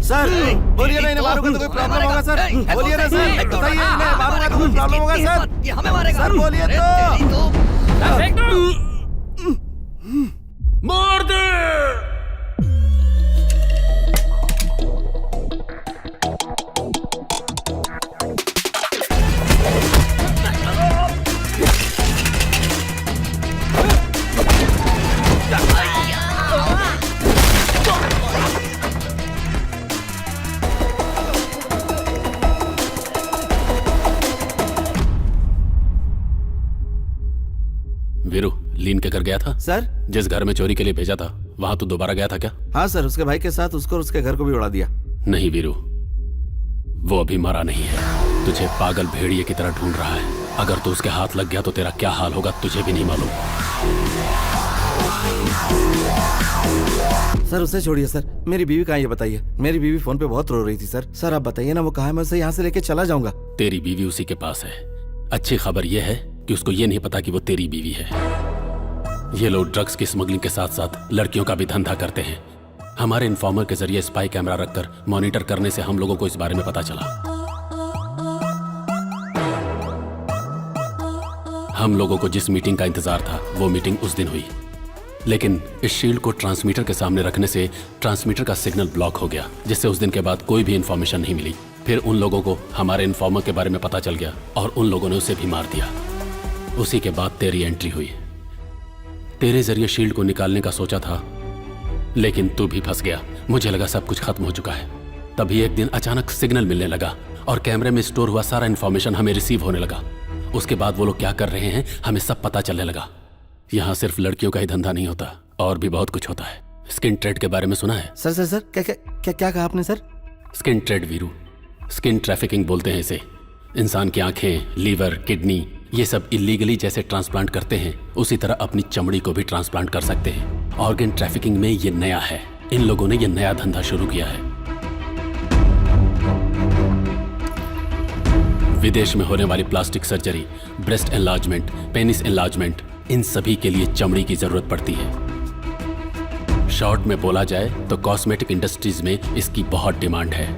सर, बोलिए ना, इन्हें मारूंगा तो कोई प्रॉब्लम होगा सर? बोलिए ना सर, बताइए, इन्हें मारूंगा तो कोई प्रॉब्लम होगा सर? ये हमें मारेगा। सर, बोलिए तो। मार दे। लीन के घर गया था? सर, जिस घर में चोरी के लिए भेजा था वहाँ तू दोबारा गया था क्या? हाँ सर, उसके भाई के साथ उसको और उसके घर को भी उड़ा दिया। नहीं वीरू, वो अभी मरा नहीं है, तुझे पागल भेड़िए की तरह ढूंढ रहा है। अगर तू उसके हाथ लग गया तो तेरा क्या हाल होगा तुझे भी नहीं मालूम। सर उसे छोड़िए सर, मेरी बीवी कहाँ है ये बताइए। मेरी बीवी फोन पे बहुत रो रही थी सर। सर आप बताइए ना वो कहाँ है, मैं उसे यहाँ से लेके चला जाऊंगा। तेरी बीवी उसी के पास है। अच्छी खबर यह है कि उसको ये नहीं पता कि वो तेरी बीवी है। ये लोग ड्रग्स की स्मगलिंग के साथ साथ लड़कियों का भी धंधा करते हैं। हमारे इन्फॉर्मर के जरिए स्पाई कैमरा रखकर मॉनिटर करने से हम लोगों को इस बारे में पता चला। हम लोगों को जिस मीटिंग का इंतजार था वो मीटिंग उस दिन हुई, लेकिन इस शील्ड को ट्रांसमीटर के सामने रखने से ट्रांसमीटर का सिग्नल ब्लॉक हो गया, जिससे उस दिन के बाद कोई भी इंफॉर्मेशन नहीं मिली। फिर उन लोगों को हमारे इन्फॉर्मर के बारे में पता चल गया और उन लोगों ने उसे भी मार दिया। उसी के बाद तेरी एंट्री हुई। तेरे जरिए शील्ड को निकालने का सोचा था, लेकिन तू भी फंस गया। मुझे लगा सब कुछ खत्म हो चुका है। तभी एक दिन अचानक सिग्नल मिलने लगा और कैमरे में स्टोर हुआ सारा इन्फॉर्मेशन हमें रिसीव होने लगा। उसके बाद वो लोग क्या कर रहे हैं हमें सब पता चलने लगा। यहाँ सिर्फ लड़कियों का ही धंधा नहीं होता, और भी बहुत कुछ होता है। स्किन ट्रेड के बारे में सुना है? सर सर सर क्या कहा आपने sir? Skin trade Veeru, skin trafficking बोलते हैं इसे। इंसान की आंखें, लीवर, किडनी ये सब इलीगली जैसे ट्रांसप्लांट करते हैं, उसी तरह अपनी चमड़ी को भी ट्रांसप्लांट कर सकते हैं। ऑर्गन ट्रैफिकिंग में ये नया है। इन लोगों ने ये नया धंधा शुरू किया है। विदेश में होने वाली plastic surgery, breast enlargement, penis enlargement, इन सभी के लिए चमड़ी की जरूरत पड़ती है। शॉर्ट में बोला जाए तो कॉस्मेटिक इंडस्ट्रीज में इसकी बहुत डिमांड है।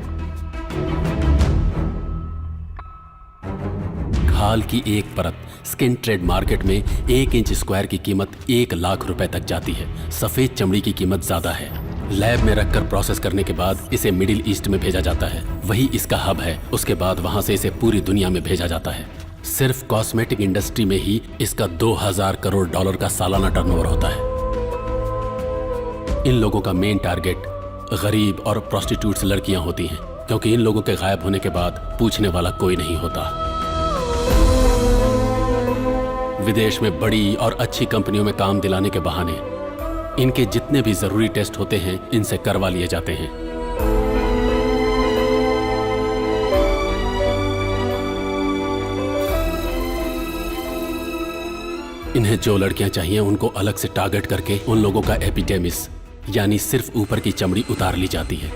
खाल की एक परत स्किन ट्रेड मार्केट में 1 इंच स्क्वायर की कीमत 1 लाख रुपए तक जाती है। सफेद चमड़ी की कीमत ज्यादा है। लैब में रखकर प्रोसेस करने के बाद इसे मिडिल ईस्ट में भेजा जाता है, वही इसका हब है। उसके बाद वहां से इसे पूरी दुनिया में भेजा जाता है। सिर्फ कॉस्मेटिक इंडस्ट्री में ही इसका 2000 करोड़ डॉलर का सालाना टर्नओवर होता है। इन लोगों का मेन टारगेट गरीब और प्रोस्टिट्यूट्स लड़कियां होती हैं, क्योंकि इन लोगों के गायब होने के बाद पूछने वाला कोई नहीं होता। विदेश में बड़ी और अच्छी कंपनियों में काम दिलाने के बहाने इनके जितने भी जरूरी टेस्ट होते हैं इनसे करवा लिए जाते हैं। इन्हें जो लड़कियां चाहिए उनको अलग से टारगेट करके उन लोगों का एपिडेमिस यानी सिर्फ ऊपर की चमड़ी उतार ली जाती है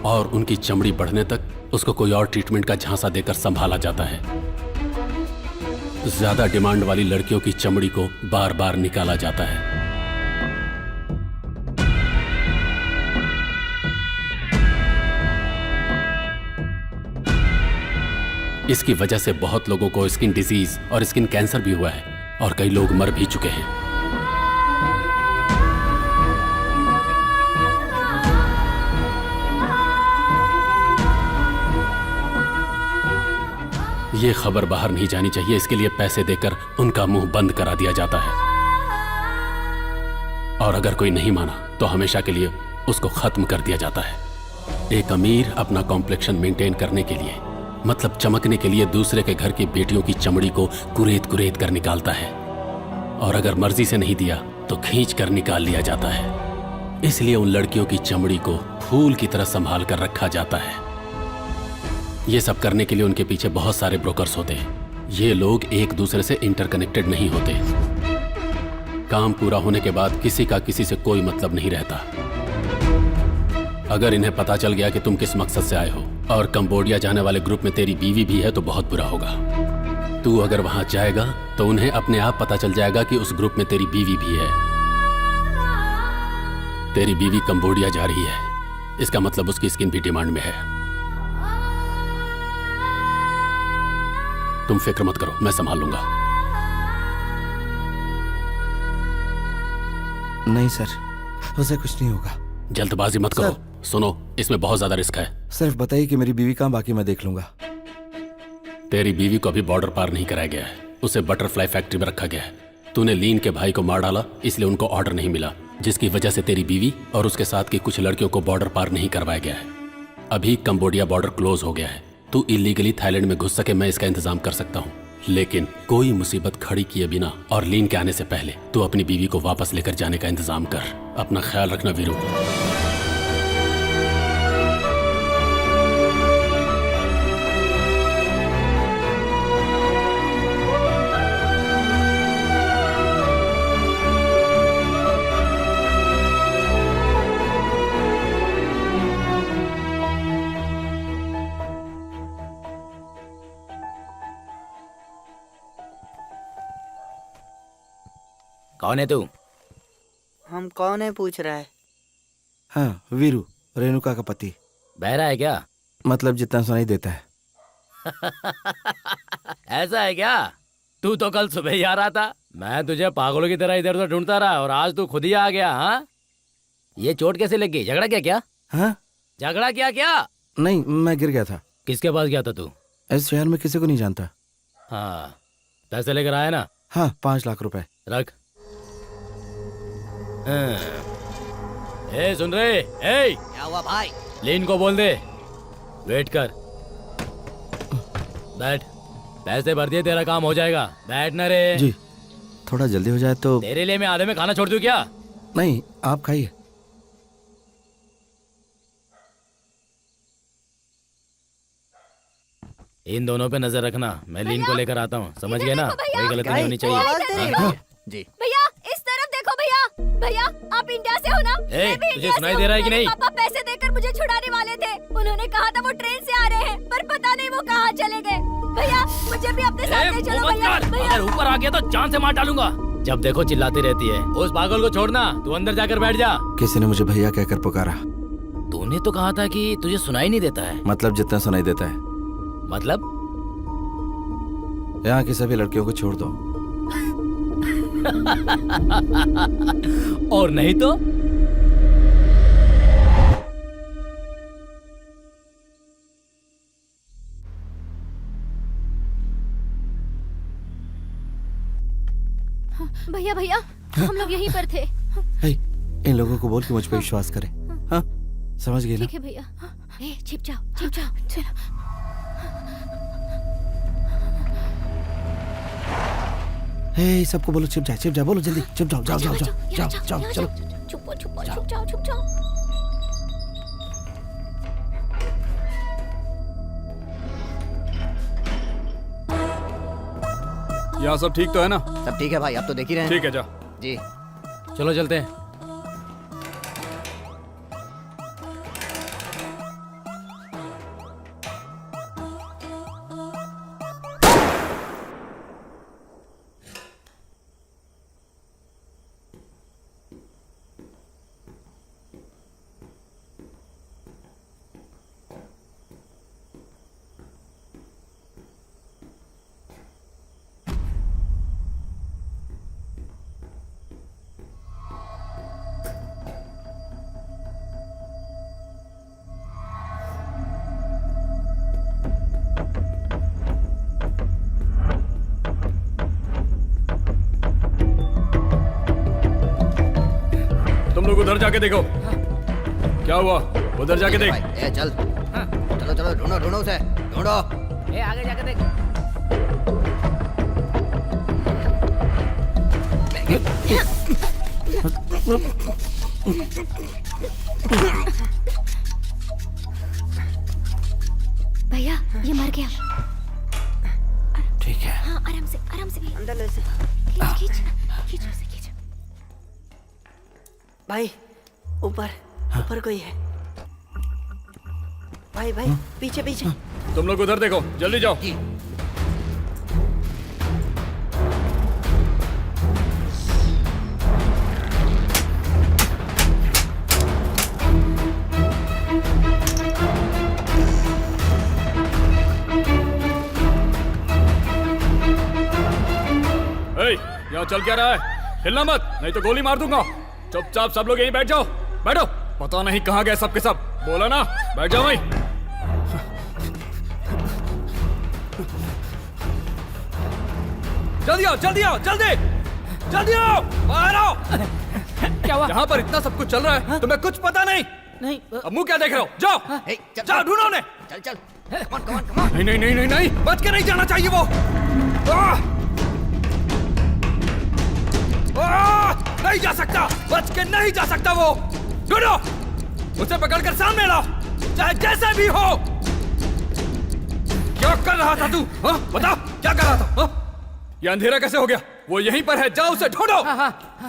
और उनकी चमड़ी बढ़ने तक उसको कोई और ट्रीटमेंट का झांसा देकर संभाला जाता है। ज्यादा डिमांड वाली लड़कियों की चमड़ी को बार बार निकाला जाता है। इसकी वजह से बहुत लोगों को स्किन डिजीज और स्किन कैंसर भी हुआ है और कई लोग मर भी चुके हैं। ये खबर बाहर नहीं जानी चाहिए, इसके लिए पैसे देकर उनका मुंह बंद करा दिया जाता है और अगर कोई नहीं माना तो हमेशा के लिए उसको खत्म कर दिया जाता है। एक अमीर अपना कॉम्प्लेक्शन मेंटेन करने के लिए, मतलब चमकने के लिए, दूसरे के घर की बेटियों की चमड़ी को कुरेद कुरेद कर निकालता है और अगर मर्जी से नहीं दिया तो खींच कर निकाल लिया जाता है। इसलिए उन लड़कियों की चमड़ी को फूल की तरह संभाल कर रखा जाता है। ये सब करने के लिए उनके पीछे बहुत सारे ब्रोकर्स होते हैं। ये लोग एक दूसरे से इंटरकनेक्टेड नहीं होते। काम पूरा होने के बाद किसी का किसी से कोई मतलब नहीं रहता। अगर इन्हें पता चल गया कि तुम किस मकसद से आए हो और कंबोडिया जाने वाले ग्रुप में तेरी बीवी भी है तो बहुत बुरा होगा। तू अगर वहां जाएगा तो उन्हें अपने आप पता चल जाएगा कि उस ग्रुप में तेरी बीवी भी है। तेरी बीवी कंबोडिया जा रही है, इसका मतलब उसकी स्किन भी डिमांड में है। तुम फिक्र मत करो, मैं संभाल लूंगा। नहीं सर, उसे कुछ नहीं होगा। जल्दबाजी मत करो। सुनो, इसमें बहुत ज्यादा रिस्क है। सिर्फ बताइए कि मेरी बीवी कहाँ, बाकी मैं देख लूंगा। तेरी बीवी को अभी बॉर्डर पार नहीं कराया गया है, उसे बटरफ्लाई फैक्ट्री में रखा गया है। तूने लीन के भाई को मार डाला, इसलिए उनको ऑर्डर नहीं मिला, जिसकी वजह से तेरी बीवी और उसके साथ की कुछ लड़कियों को बॉर्डर पार नहीं करवाया गया है। अभी कंबोडिया बॉर्डर क्लोज हो गया है। तू इलीगली थाईलैंड में घुस सके मैं इसका इंतजाम कर सकता हूँ, लेकिन कोई मुसीबत खड़ी किए बिना और लीन के आने से पहले तू अपनी बीवी को वापस लेकर जाने का इंतजाम कर। अपना ख्याल रखना वीरू। कौन है तू? हम कौन है पूछ रहा है? हाँ, वीरू, रेणुका का पति। बहरा है क्या? मतलब जितना सुनाई देता है। ऐसा है क्या? तू तो कल सुबह ही आ रहा था। मैं तुझे पागलों की तरह इधर उधर ढूंढता रहा और आज तू खुद ही आ गया। हाँ, ये चोट कैसे लग गई? झगड़ा क्या? हाँ? झगड़ा क्या? नहीं, मैं गिर गया था। किसके पास गया था तू? इस शहर में किसी को नहीं जानता। हाँ, पैसे लेकर आया ना? हाँ, 5 लाख रुपए। रख। ए सुन रहे? ए क्या हुआ भाई? लीन को बोल दे वेट कर। बैठ, पैसे भर दिए, तेरा काम हो जाएगा। बैठ ना रे। जी, थोड़ा जल्दी हो जाए तो। तेरे लिए मैं आधे में खाना छोड़ दूं क्या? नहीं, आप खाइए। इन दोनों पे नजर रखना, मैं लीन को लेकर आता हूँ। समझ गए ना? कोई गलती नहीं होनी चाहिए। जी भैया इस तरफ देखो भैया। भैया आप इंडिया से हो ना? ए, मैं भी तुझे इंडिया सुनाई से दे रहा है हूँ। कि नहीं? मेरे पापा पैसे देकर मुझे छुड़ाने वाले थे। उन्होंने कहा था वो ट्रेन से आ रहे हैं, पर पता नहीं वो कहाँ चले गए। भैया मुझे भी अपने साथ ले चलो भैया। अगर ऊपर आ गया तो जान से मार डालूंगा। जब देखो चिल्लाती रहती है। उस पागल को छोड़ना, तू अंदर जाकर बैठ जा। किसी ने मुझे भैया कहकर पुकारा। तूने तो कहा था कि तुझे सुनाई नहीं देता है। मतलब जितना सुनाई देता है। मतलब? यहाँ की सभी लड़कियों को छोड़ दो। और नहीं तो? भैया भैया हम लोग यहीं पर थे। हे, इन लोगों को बोल के मुझ पर विश्वास करे। हाँ, समझ गई ना? ठीक है भैया। ए, छिप जाओ चलो। हे, सबको बोलो छिप जा, बोलो जल्दी, छिप जाओ, जाओ चलो। छुप जाओ। यहाँ सब ठीक तो है ना? सब ठीक है भाई, आप तो देख ही रहे हैं। ठीक है, जा। जी चलो चलते हैं। तुम लोग उधर जाके देखो। क्या हुआ? उधर जाके देख। ए, चल। चलो ढूंढो उसे, ढूंढो। ए, आगे जाके देख। भैया ये मर गया। ठीक है। हाँ, आराम से अंदर ले से। खींच। भाई ऊपर कोई है। भाई पीछे। तुम लोग उधर देखो, जल्दी जाओ। यहाँ चल क्या रहा है? हिलना मत, नहीं तो गोली मार दूंगा। चुपचाप सब लोग यहीं बैठ जाओ। बैठो। पता नहीं कहाँ गए सबके सब। बोला ना, बैठ जाओ वहीं। जल्दी आओ, जल्दी आओ, बाहर आओ। क्या हुआ? यहाँ पर इतना सब कुछ चल रहा है, तुम्हें कुछ पता नहीं? नहीं। अब मुंह क्या देख रहे हो? जाओ ढूंढो उन्हें। चल। कमान। नहीं, बच के नहीं जाना चाहिए वो। नहीं जा सकता, बच के नहीं जा सकता वो। ढूंढो, उसे पकड़कर सामने लाओ, चाहे जैसे भी हो। क्या कर रहा था तू? बता, क्या कर रहा था? ये अंधेरा कैसे हो गया? वो यहीं पर है, जाओ उसे ढूंढो।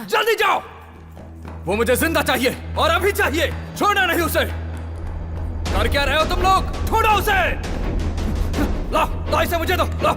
जल्दी जाओ, वो मुझे जिंदा चाहिए और अभी चाहिए, छोड़ना नहीं उसे। कर क्या रहे हो तुम लोग? ढूंढो उसे। ला, ला इसे मुझे दो, ला।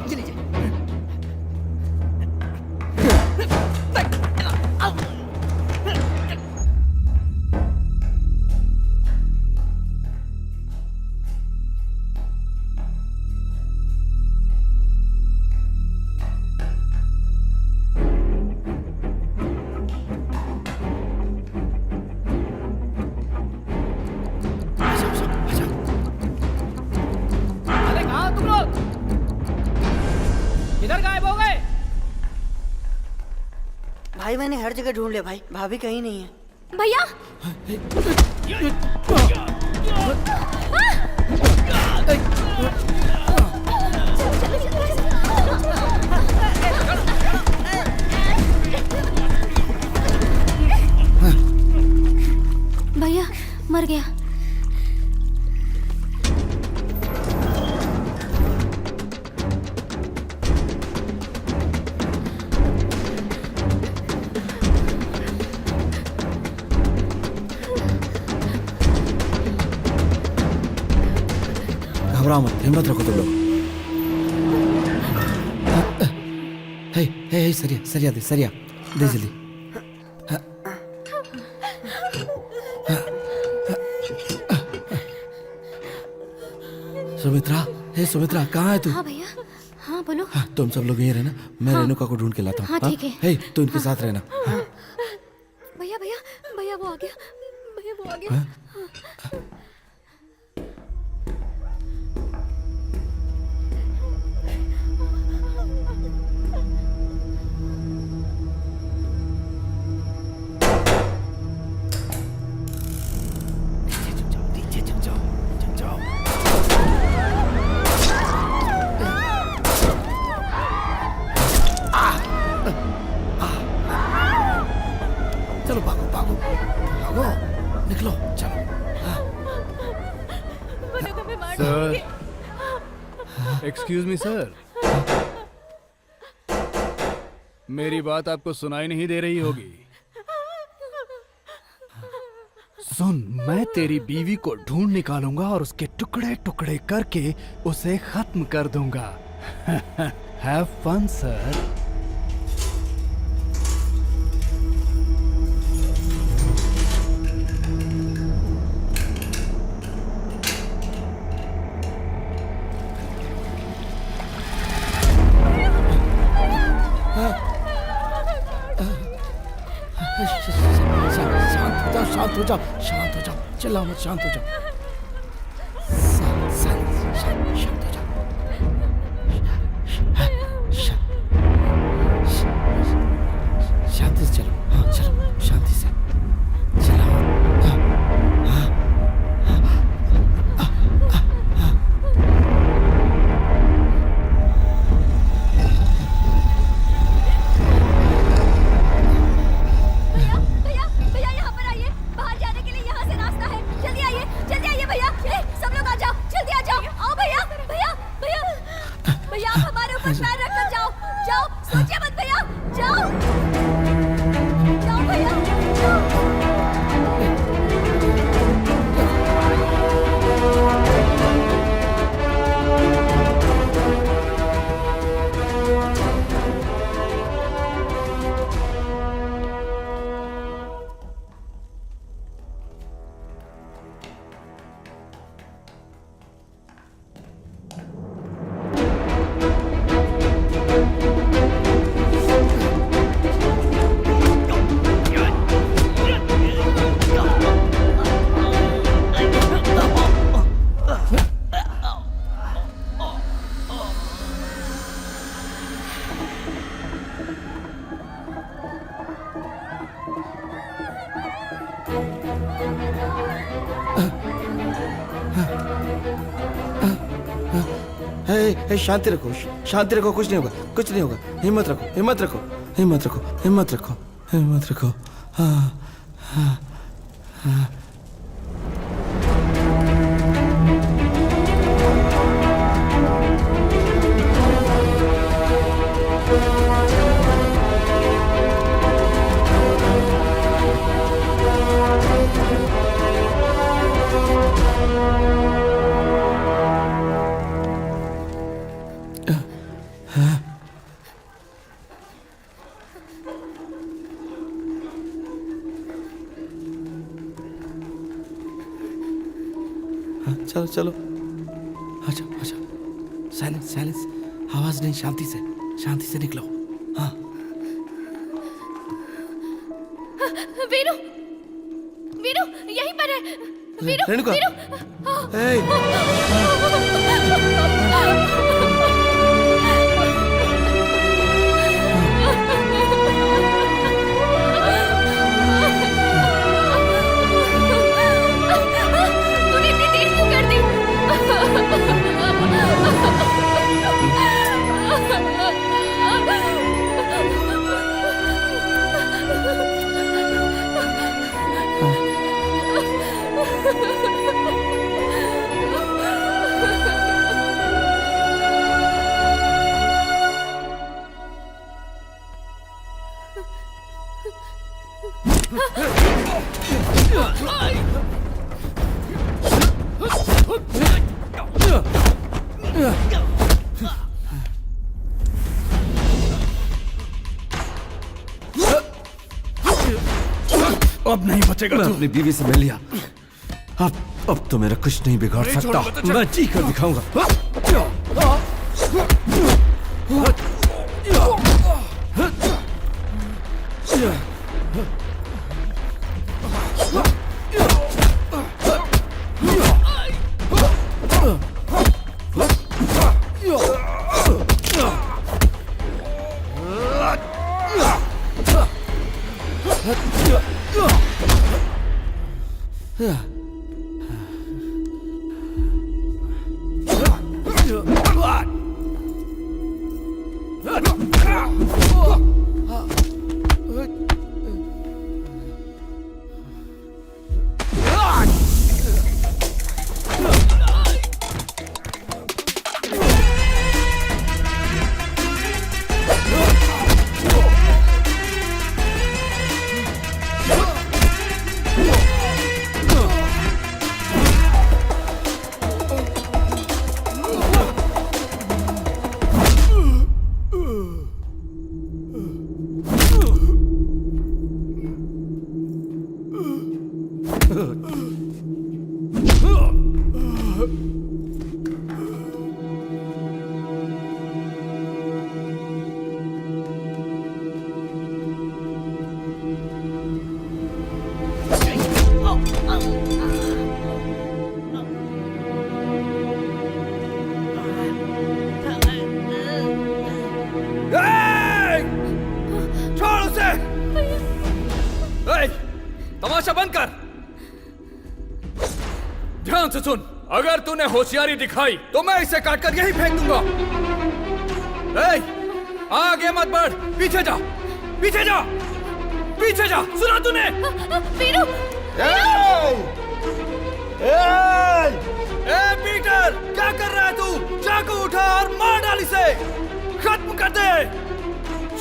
भाई मैंने हर जगह ढूंढ लिया भाई, भाभी कहीं नहीं है। भैया भैया मर गया। घबराओ मत, हिम्मत रखो तुम लोग। हे हे हे, सरिया सरिया दे, सरिया दे जल्दी। सुमित्रा, हे सुमित्रा, कहाँ है तू? हाँ भैया, हाँ बोलो। हाँ, तुम सब लोग यहीं रहना, मैं रेणुका को ढूंढ के लाता हूँ। हाँ ठीक है। हे, तू इनके साथ रहना। भैया भैया भैया वो आ गया, भैया वो आ गया। चलो भागो भागो भागो, निकलो चलो। सर, एक्सक्यूज मी सर, मेरी बात आपको सुनाई नहीं दे रही होगी। सुन, मैं तेरी बीवी को ढूंढ निकालूंगा और उसके टुकड़े टुकड़े करके उसे खत्म कर दूंगा। Have fun sir. शांत हो जाओ, शांत हो जाओ, चिल्लाओ मत, शांत हो जाओ। शांत हो जाओ। शांति से चलो, हाँ चलो, शांति से चलाओ। शांति रखो, शांति रखो, कुछ नहीं होगा, कुछ नहीं होगा। हिम्मत रखो, हिम्मत रखो, हिम्मत रखो, हिम्मत रखो, हिम्मत रखो। हाँ हाँ हाँ। चलो चलो, अच्छा अच्छा, साइलेंस साइलेंस, आवाज नहीं, शांति से निकलो। हाँ वीरू, वीरू यहीं पर है। वीरू, रेणुका, वीरू। तूने इतनी देर क्यों कर दी? अब नहीं बचेगा तू। अपनी बीवी से मिल लिया, अब तो मेरा कुछ नहीं बिगाड़ सकता। मैं जी कर दिखाऊंगा। तमाशा बंद कर। ध्यान से सुन, अगर तूने होशियारी दिखाई तो मैं इसे काटकर यहीं फेंक दूंगा। आगे मत बढ़, पीछे जा, पीछे जा, पीछे जा। सुना तूने? वीरू, पीटर, क्या कर रहा है तू? चाकू उठा और मार डाल इसे, खत्म कर दे,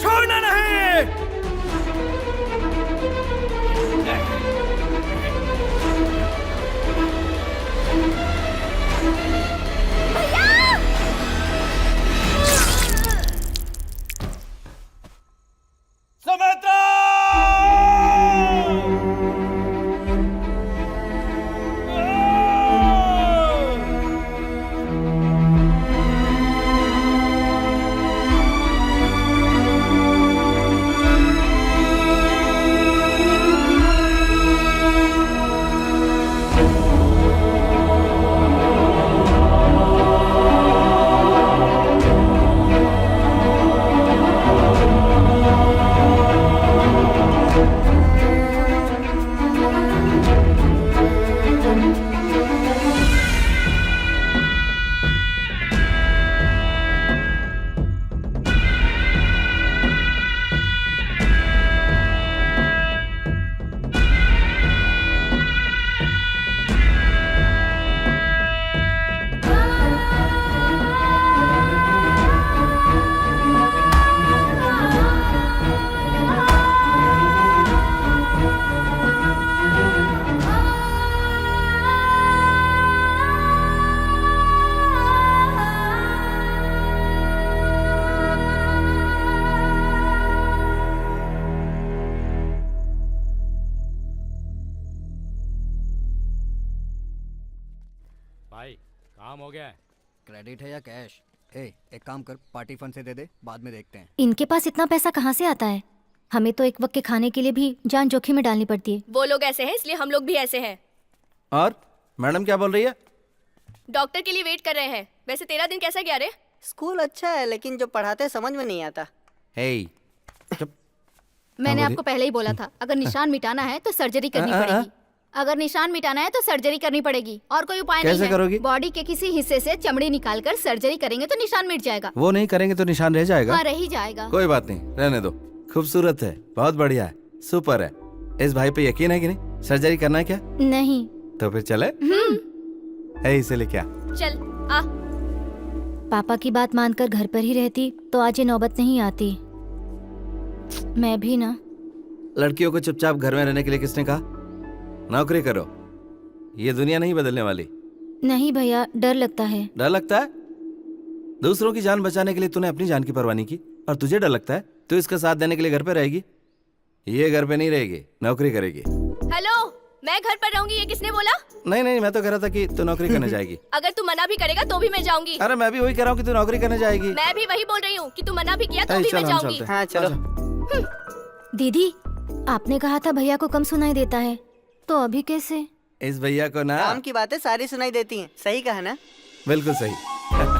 छोड़ना नहीं। काम हो गया है। क्रेडिट है या कैश? एक काम कर, पार्टी फंड से दे दे, बाद में देखते हैं। इनके पास इतना पैसा कहाँ से आता है? हमें तो एक वक्त के खाने के लिए भी जान जोखिम में डालनी पड़ती है। वो लोग ऐसे हैं इसलिए हम लोग भी ऐसे हैं। और मैडम क्या बोल रही है? डॉक्टर के लिए वेट कर रहे हैं। वैसे तेरा दिन कैसा गया रे? स्कूल अच्छा है लेकिन जो पढ़ाते हैं समझ में नहीं आता। हे मैंने आपको पहले ही बोला था, अगर निशान मिटाना है तो सर्जरी करनी पड़ेगी। अगर निशान मिटाना है तो सर्जरी करनी पड़ेगी, और कोई उपाय नहीं है। कैसे करोगी? बॉडी के किसी हिस्से से चमड़ी निकालकर सर्जरी करेंगे तो निशान मिट जाएगा। वो नहीं करेंगे तो निशान रह जाएगा। हाँ, रह ही जाएगा। कोई बात नहीं, रहने दो। खूबसूरत है, बहुत बढ़िया है, सुपर है। इस भाई पे यकीन है कि नहीं? सर्जरी करना है क्या? नहीं। तो फिर चले। इसे ले क्या? चल आ। पापा की बात मानकर घर पर ही रहती तो आज ये नौबत नहीं आती। मैं भी ना। लड़कियों को चुपचाप घर में रहने के लिए किसने कहा? नौकरी करो, ये दुनिया नहीं बदलने वाली। नहीं भैया, डर लगता है। डर लगता है? दूसरों की जान बचाने के लिए तूने अपनी जान की परवाह नहीं की, और तुझे डर लगता है? तू इसका साथ देने के लिए घर पे रहेगी? ये घर पे नहीं रहेगी, नौकरी करेगी। हेलो, मैं घर पर रहूंगी, ये किसने बोला? नहीं, मैं तो कह रहा था कि तू नौकरी करने जाएगी। अगर तू मना भी करेगा तो भी मैं जाऊंगी। अरे मैं भी वही कह रहा हूँ कि तू नौकरी करने जाएगी। मैं भी वही बोल रही हूँ कि तू मना भी किया तो भी मैं जाऊंगी। हाँ चलो। दीदी, आपने कहा था भैया को कम सुनाई देता है, तो अभी कैसे? इस भैया को ना काम की बातें सारी सुनाई देती हैं। सही कहा ना? बिल्कुल सही।